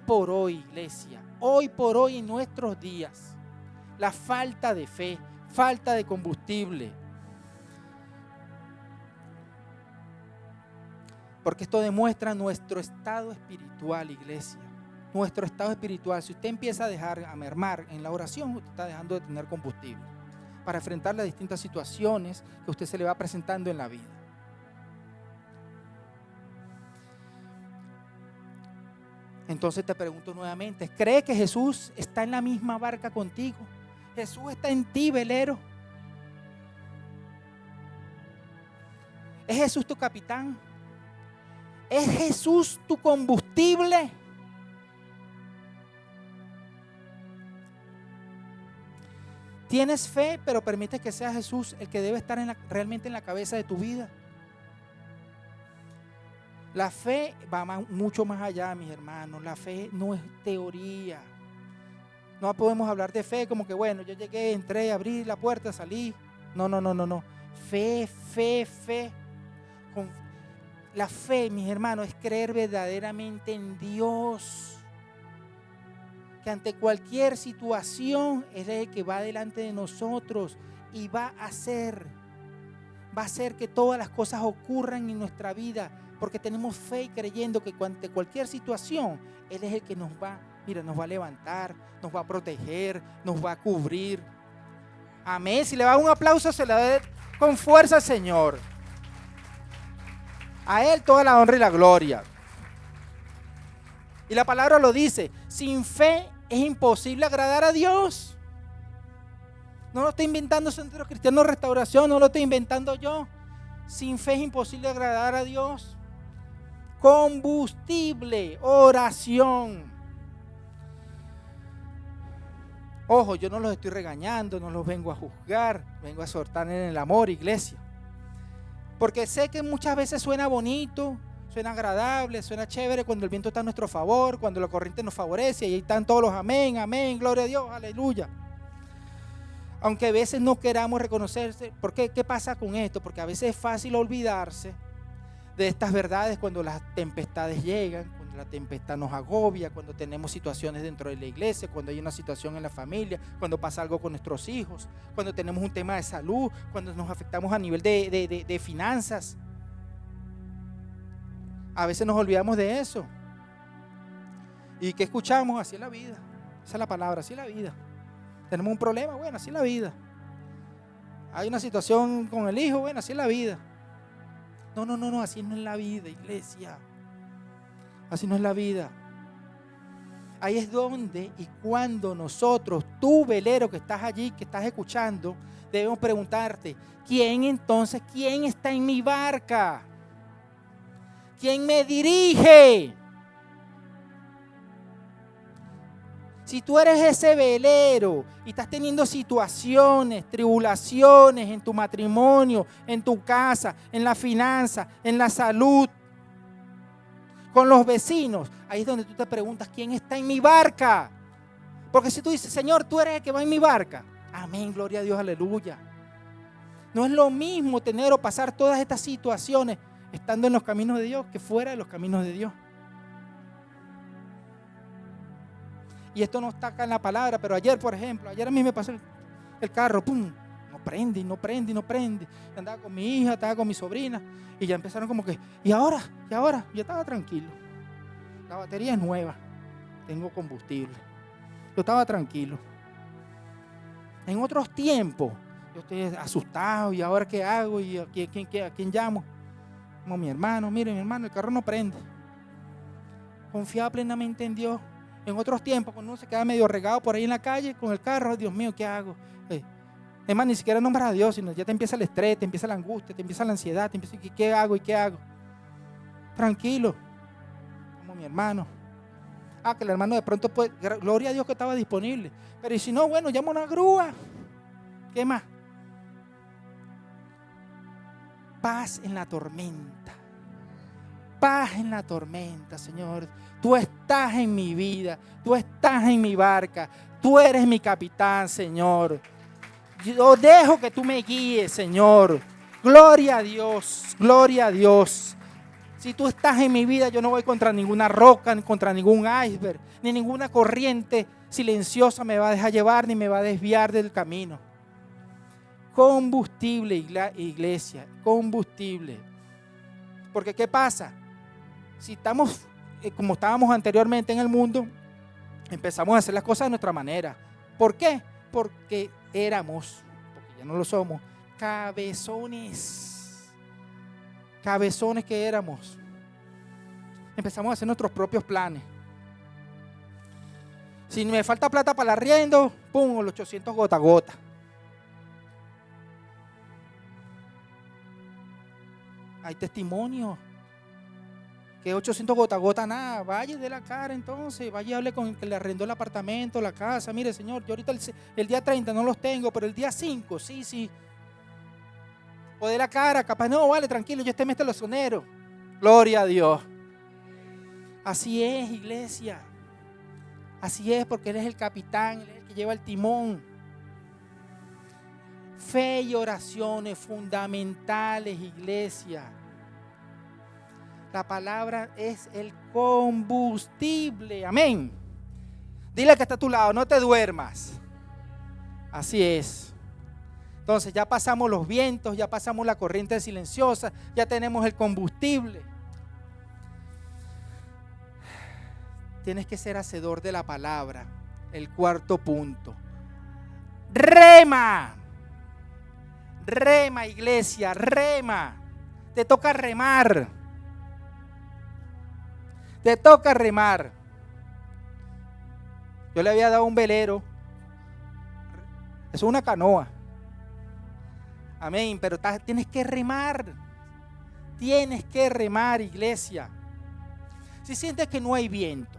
por hoy, iglesia, hoy por hoy en nuestros días. La falta de fe, falta de combustible. Porque esto demuestra nuestro estado espiritual, iglesia. Nuestro estado espiritual. Si usted empieza a mermar en la oración, usted está dejando de tener combustible para enfrentar las distintas situaciones que usted se le va presentando en la vida. Entonces te pregunto nuevamente, ¿cree que Jesús está en la misma barca contigo? ¿Jesús está en ti, velero? ¿Es Jesús tu capitán? ¿Es Jesús tu combustible? Tienes fe, pero permite que sea Jesús el que debe estar realmente en la cabeza de tu vida. La fe va mucho más allá, mis hermanos. La fe no es teoría. No podemos hablar de fe como que, bueno, yo llegué, entré, abrí la puerta, salí. No. Fe. La fe, mis hermanos, es creer verdaderamente en Dios. Que ante cualquier situación es el que va delante de nosotros y va a hacer que todas las cosas ocurran en nuestra vida, porque tenemos fe y creyendo que ante cualquier situación Él es el que nos va a levantar, nos va a proteger, nos va a cubrir. Amén. Si le da un aplauso, se le da con fuerza al Señor. A Él toda la honra y la gloria. Y la palabra lo dice, sin fe es imposible agradar a Dios. No lo estoy inventando Centro Cristiano Restauración, no lo estoy inventando yo. Sin fe es imposible agradar a Dios. Combustible, oración. Ojo, yo no los estoy regañando, no los vengo a juzgar, vengo a exhortar en el amor, iglesia. Porque sé que muchas veces suena bonito, suena agradable, suena chévere cuando el viento está a nuestro favor, cuando la corriente nos favorece, y ahí están todos los amén, amén, gloria a Dios, aleluya. Aunque a veces no queramos reconocerse. ¿Por qué? ¿Qué pasa con esto? Porque a veces es fácil olvidarse de estas verdades cuando las tempestades llegan, cuando la tempestad nos agobia, cuando tenemos situaciones dentro de la iglesia, cuando hay una situación en la familia, cuando pasa algo con nuestros hijos, cuando tenemos un tema de salud, cuando nos afectamos a nivel de finanzas. A veces nos olvidamos de eso. ¿Y qué escuchamos? Así es la vida. Esa es la palabra, así es la vida. Tenemos un problema, bueno, así es la vida. Hay una situación con el hijo, bueno, así es la vida. No, así no es la vida, iglesia. Así no es la vida. Ahí es donde y cuando nosotros, tú velero que estás allí, que estás escuchando, debemos preguntarte, ¿quién está en mi barca? ¿Quién me dirige? Si tú eres ese velero y estás teniendo situaciones, tribulaciones en tu matrimonio, en tu casa, en la finanza, en la salud, con los vecinos, ahí es donde tú te preguntas, ¿quién está en mi barca? Porque si tú dices, Señor, tú eres el que va en mi barca. Amén, gloria a Dios, aleluya. No es lo mismo tener o pasar todas estas situaciones estando en los caminos de Dios que fuera de los caminos de Dios. Y esto no está acá en la palabra, pero ayer, por ejemplo, ayer a mí me pasó el carro, ¡pum! No prende, no prende, no prende. Andaba con mi hija, estaba con mi sobrina y ya empezaron como que, ¿y ahora? Yo estaba tranquilo. La batería es nueva, tengo combustible. Yo estaba tranquilo. En otros tiempos, yo estoy asustado, ¿y ahora qué hago? ¿Y a quién llamo? Como mi hermano, mire, mi hermano, el carro no prende. Confiaba plenamente en Dios. En otros tiempos, cuando uno se queda medio regado por ahí en la calle con el carro, Dios mío, ¿qué hago? Es más, ni siquiera nombras a Dios, sino ya te empieza el estrés, te empieza la angustia, te empieza la ansiedad, te empieza, ¿qué hago? Tranquilo, como mi hermano. Que el hermano de pronto puede, gloria a Dios que estaba disponible. Pero y si no, bueno, llama una grúa. ¿Qué más? Paz en la tormenta. Paz en la tormenta, Señor. Tú estás en mi vida, tú estás en mi barca, tú eres mi capitán, Señor. Yo dejo que tú me guíes, Señor. Gloria a Dios, gloria a Dios. Si tú estás en mi vida, yo no voy contra ninguna roca, ni contra ningún iceberg, ni ninguna corriente silenciosa me va a dejar llevar, ni me va a desviar del camino. Combustible, iglesia, combustible. Porque ¿qué pasa? Si estamos como estábamos anteriormente en el mundo, empezamos a hacer las cosas de nuestra manera. ¿Por qué? Porque éramos, porque ya no lo somos, cabezones que éramos. Empezamos a hacer nuestros propios planes. Si me falta plata para el arriendo, pum, los 800 gota a gota. Hay testimonios. Que 800 gota a gota nada, vaya de la cara entonces, vaya y hable con el que le arrendó el apartamento, la casa. Mire, Señor, yo ahorita el día 30 no los tengo, pero el día 5, sí. O de la cara, capaz, no, vale, tranquilo, yo este mes te lo sonero. Gloria a Dios. Así es, iglesia. Así es, porque Él es el capitán, Él es el que lleva el timón. Fe y oraciones fundamentales, iglesia. La palabra es el combustible. Amén. Dile que está a tu lado, no te duermas. Así es. Entonces ya pasamos los vientos, ya pasamos la corriente silenciosa, ya tenemos el combustible. Tienes que ser hacedor de la palabra. El cuarto punto. Rema. Rema, iglesia, rema. Te toca remar. Te toca remar. Yo le había dado un velero. Eso es una canoa. Amén. Pero tienes que remar. Tienes que remar, iglesia. Si sientes que no hay viento,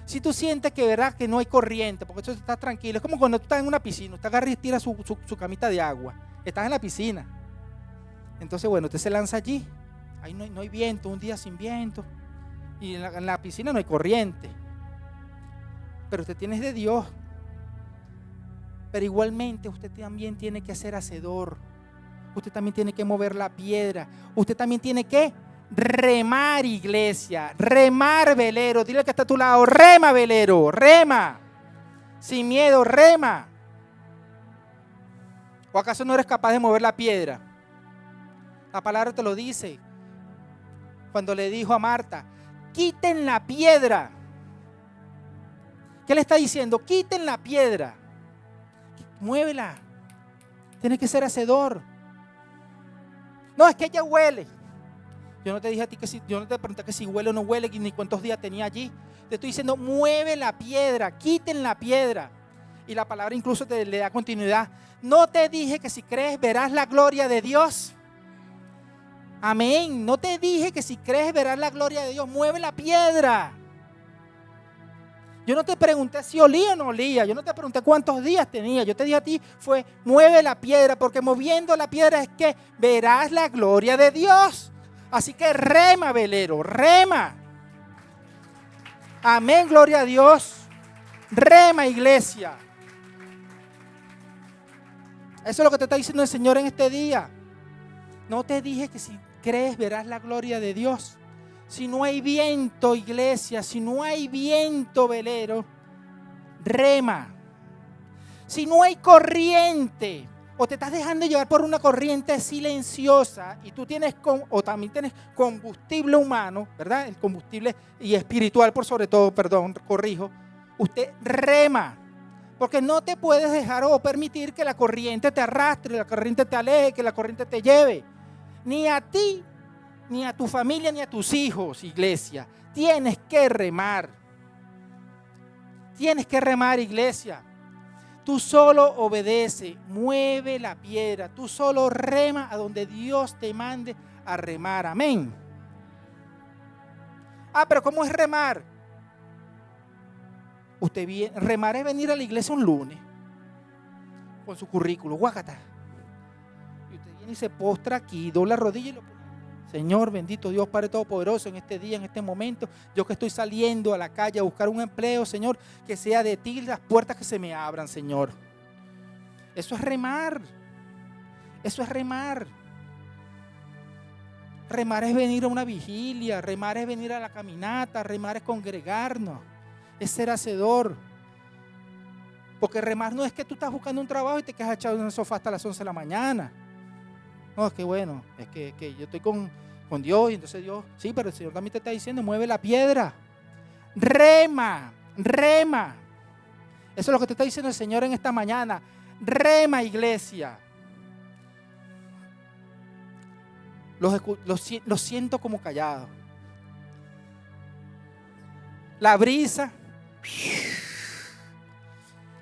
si tú sientes que verdad que no hay corriente, porque tú estás tranquilo, es como cuando tú estás en una piscina, usted agarra y tira su camita de agua. Estás en la piscina. Entonces, bueno, usted se lanza allí. Ahí no hay viento, un día sin viento. Y en la piscina no hay corriente. Pero usted tiene de Dios. Pero igualmente usted también tiene que ser hacedor. Usted también tiene que mover la piedra. Usted también tiene que remar, iglesia. Remar, velero. Dile que está a tu lado. Rema, velero. Rema. Sin miedo, rema. ¿O acaso no eres capaz de mover la piedra? La palabra te lo dice. Cuando le dijo a Marta, quiten la piedra. ¿Qué le está diciendo? Quiten la piedra. Muévela. Tienes que ser hacedor. No, es que ella huele. Yo no te dije a ti yo no te pregunté que si huele o no huele, ni cuántos días tenía allí. Te estoy diciendo, mueve la piedra, quiten la piedra. Y la palabra incluso le da continuidad. No te dije que si crees verás la gloria de Dios. Amén. No te dije que si crees verás la gloria de Dios. Mueve la piedra. Yo no te pregunté si olía o no olía. Yo no te pregunté cuántos días tenía. Yo te dije a ti fue mueve la piedra, porque moviendo la piedra es que verás la gloria de Dios. Así que rema, velero, rema. Amén, gloria a Dios. Rema, iglesia. Eso es lo que te está diciendo el Señor en este día. No te dije que si crees verás la gloria de Dios. Si no hay viento, iglesia, si no hay viento, velero, rema. Si no hay corriente, o te estás dejando llevar por una corriente silenciosa y tú tienes, o también tienes combustible humano, ¿verdad? El combustible y espiritual por sobre todo, perdón, corrijo. Usted rema, porque no te puedes dejar o permitir que la corriente te arrastre, la corriente te aleje, que la corriente te lleve. Ni a ti, ni a tu familia, ni a tus hijos, iglesia. Tienes que remar. Tienes que remar, iglesia. Tú solo obedece, mueve la piedra. Tú solo rema a donde Dios te mande a remar. Amén. Pero ¿cómo es remar? Remar es venir a la iglesia un lunes con su currículo, guácata. Y usted viene y se postra aquí, dobla la rodilla y lo pone. Señor, bendito Dios Padre Todopoderoso, en este día, en este momento, yo que estoy saliendo a la calle a buscar un empleo, Señor, que sea de ti las puertas que se me abran, Señor. Eso es remar. Eso es remar. Remar es venir a una vigilia, remar es venir a la caminata, remar es congregarnos, es ser hacedor. Porque remar no es que tú estás buscando un trabajo y te quedas echado en el sofá hasta las 11 de la mañana. No, es que bueno, es que yo estoy con Dios y entonces Dios, sí, pero el Señor también te está diciendo, mueve la piedra. Rema, rema. Eso es lo que te está diciendo el Señor en esta mañana. Rema, iglesia. Los siento como callados. La brisa,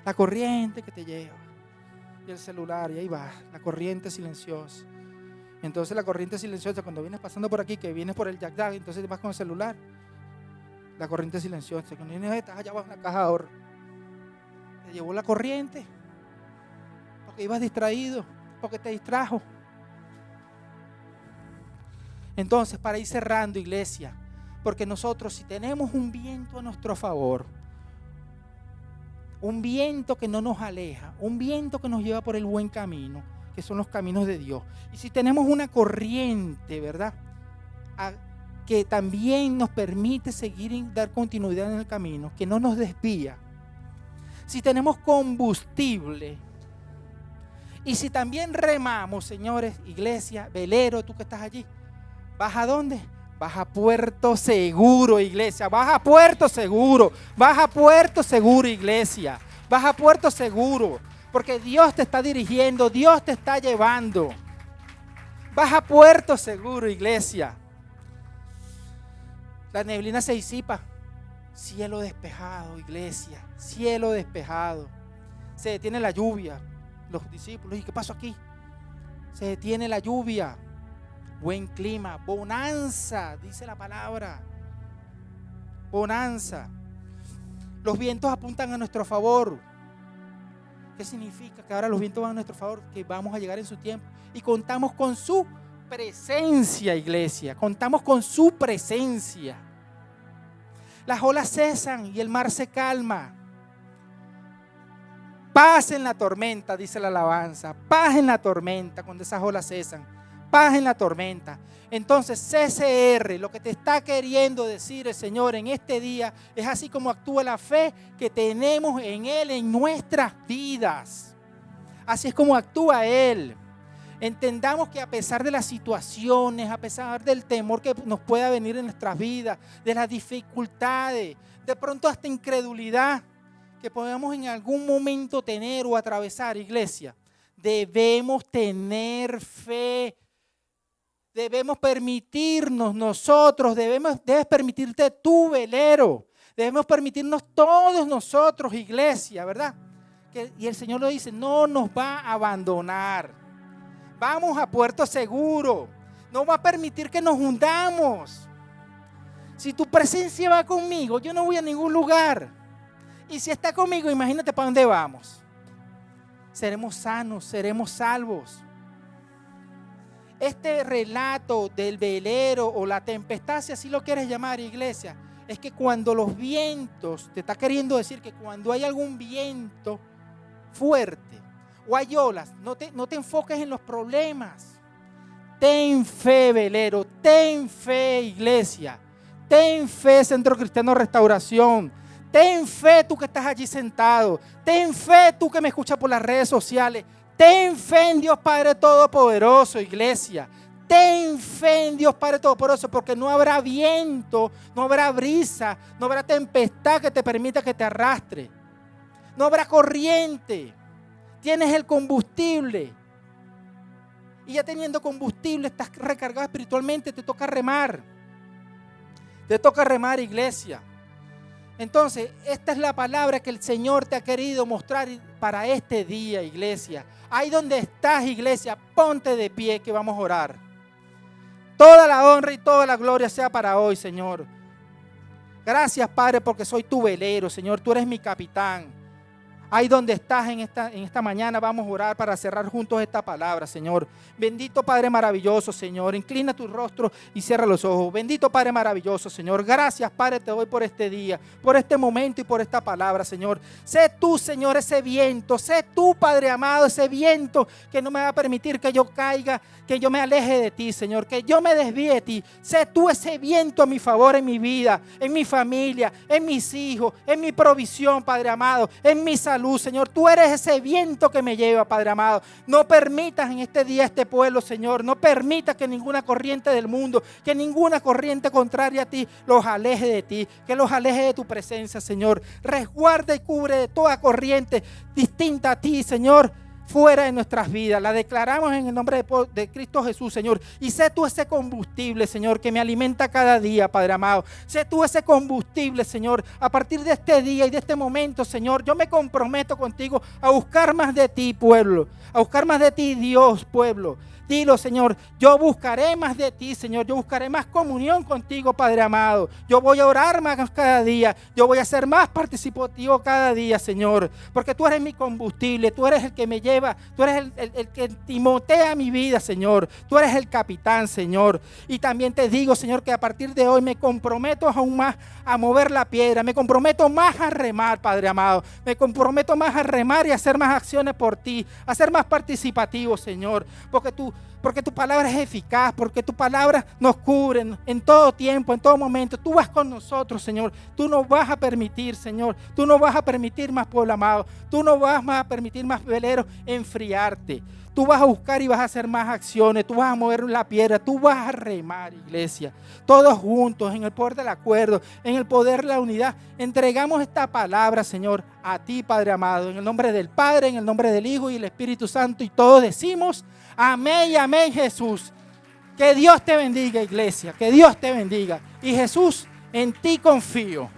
la corriente que te lleva. Y el celular, y ahí va, la corriente silenciosa. Entonces la corriente silenciosa, cuando vienes pasando por aquí, que vienes por el jack, entonces te vas con el celular. La corriente silenciosa, cuando vienes, estás allá abajo en la caja de ahorro. Te llevó la corriente, porque ibas distraído, porque te distrajo. Entonces, para ir cerrando, iglesia, porque nosotros si tenemos un viento a nuestro favor, un viento que no nos aleja, un viento que nos lleva por el buen camino, que son los caminos de Dios. Y si tenemos una corriente, ¿verdad? Que también nos permite seguir y dar continuidad en el camino, que no nos desvía. Si tenemos combustible, y si también remamos, señores, iglesia, velero, tú que estás allí, ¿vas a dónde? Vas a Puerto Seguro, iglesia. Vas a Puerto Seguro. Vas a Puerto Seguro, iglesia. Vas a Puerto Seguro. Porque Dios te está dirigiendo. Dios te está llevando. Vas a Puerto Seguro, iglesia. La neblina se disipa. Cielo despejado, iglesia. Cielo despejado. Se detiene la lluvia. Los discípulos, ¿y qué pasó aquí? Se detiene la lluvia. Buen clima, bonanza, dice la palabra. Bonanza. Los vientos apuntan a nuestro favor. ¿Qué significa que ahora los vientos van a nuestro favor? Que vamos a llegar en su tiempo. Y contamos con su presencia, iglesia. Contamos con su presencia. Las olas cesan y el mar se calma. Paz en la tormenta, dice la alabanza. Paz en la tormenta cuando esas olas cesan. Paz en la tormenta. Entonces CCR, lo que te está queriendo decir el Señor en este día es así como actúa la fe que tenemos en Él en nuestras vidas. Así es como actúa Él. Entendamos que a pesar de las situaciones, a pesar del temor que nos pueda venir en nuestras vidas, de las dificultades, de pronto hasta incredulidad que podamos en algún momento tener o atravesar, iglesia, debemos tener fe. Debemos permitirnos nosotros, debes permitirte tú, velero. Debemos permitirnos todos nosotros, iglesia, ¿verdad? Y el Señor lo dice, no nos va a abandonar. Vamos a Puerto Seguro. No va a permitir que nos hundamos. Si tu presencia va conmigo, yo no voy a ningún lugar. Y si está conmigo, imagínate para dónde vamos. Seremos sanos, seremos salvos. Este relato del velero o la tempestad, si así lo quieres llamar, iglesia, es que cuando los vientos, te está queriendo decir que cuando hay algún viento fuerte o hay olas, no te enfoques en los problemas. Ten fe, velero, ten fe, iglesia, ten fe, Centro Cristiano Restauración, ten fe tú que estás allí sentado, ten fe tú que me escuchas por las redes sociales, ten fe en Dios Padre Todopoderoso, iglesia. Ten fe en Dios Padre Todopoderoso, porque no habrá viento, no habrá brisa, no habrá tempestad que te permita que te arrastre. No habrá corriente. Tienes el combustible. Y ya teniendo combustible, estás recargado espiritualmente, te toca remar. Te toca remar, iglesia. Entonces, esta es la palabra que el Señor te ha querido mostrar para este día, iglesia. Ahí donde estás, iglesia, ponte de pie que vamos a orar. Toda la honra y toda la gloria sea para hoy, Señor. Gracias, Padre, porque soy tu velero, Señor. Tú eres mi capitán. Ahí donde estás en esta mañana vamos a orar para cerrar juntos esta palabra, Señor. Bendito Padre maravilloso, Señor. Inclina tu rostro y cierra los ojos. Bendito Padre maravilloso, Señor. Gracias, Padre, te doy por este día, por este momento y por esta palabra, Señor. Sé tú, Señor, ese viento. Sé tú, Padre amado, ese viento que no me va a permitir que yo caiga, que yo me aleje de ti, Señor, que yo me desvíe de ti. Sé tú ese viento a mi favor en mi vida, en mi familia, en mis hijos, en mi provisión, Padre amado, en mi salud, Señor. Tú eres ese viento que me lleva, Padre amado. No permitas en este día este pueblo, Señor. No permitas que ninguna corriente del mundo, que ninguna corriente contraria a ti los aleje de ti, que los aleje de tu presencia, Señor. Resguarda y cubre de toda corriente distinta a ti, Señor, fuera de nuestras vidas. La declaramos en el nombre de Cristo Jesús, Señor. Y sé tú ese combustible, Señor, que me alimenta cada día, Padre amado. Sé tú ese combustible, Señor. A partir de este día y de este momento, Señor, yo me comprometo contigo a buscar más de ti, pueblo. A buscar más de ti, Dios, pueblo. Dilo, Señor, yo buscaré más de ti, Señor. Yo buscaré más comunión contigo, Padre amado. Yo voy a orar más cada día. Yo voy a ser más participativo cada día, Señor. Porque tú eres mi combustible. Tú eres el que me lleva. Tú eres el que timotea mi vida, Señor. Tú eres el capitán, Señor. Y también te digo, Señor, que a partir de hoy me comprometo aún más a mover la piedra. Me comprometo más a remar, Padre amado. Me comprometo más a remar y a hacer más acciones por ti. A ser más participativo, Señor. Porque tu palabra es eficaz, porque tu palabra nos cubre en todo tiempo, en todo momento. Tú vas con nosotros, Señor. Tú no vas a permitir, Señor. Tú no vas a permitir más pueblo amado. Tú no vas a permitir más veleros enfriarte. Tú vas a buscar y vas a hacer más acciones. Tú vas a mover la piedra. Tú vas a remar, iglesia. Todos juntos, en el poder del acuerdo, en el poder de la unidad. Entregamos esta palabra, Señor, a ti, Padre amado. En el nombre del Padre, en el nombre del Hijo y el Espíritu Santo. Y todos decimos amén y amén, Jesús. Que Dios te bendiga, iglesia. Que Dios te bendiga. Y Jesús, en ti confío.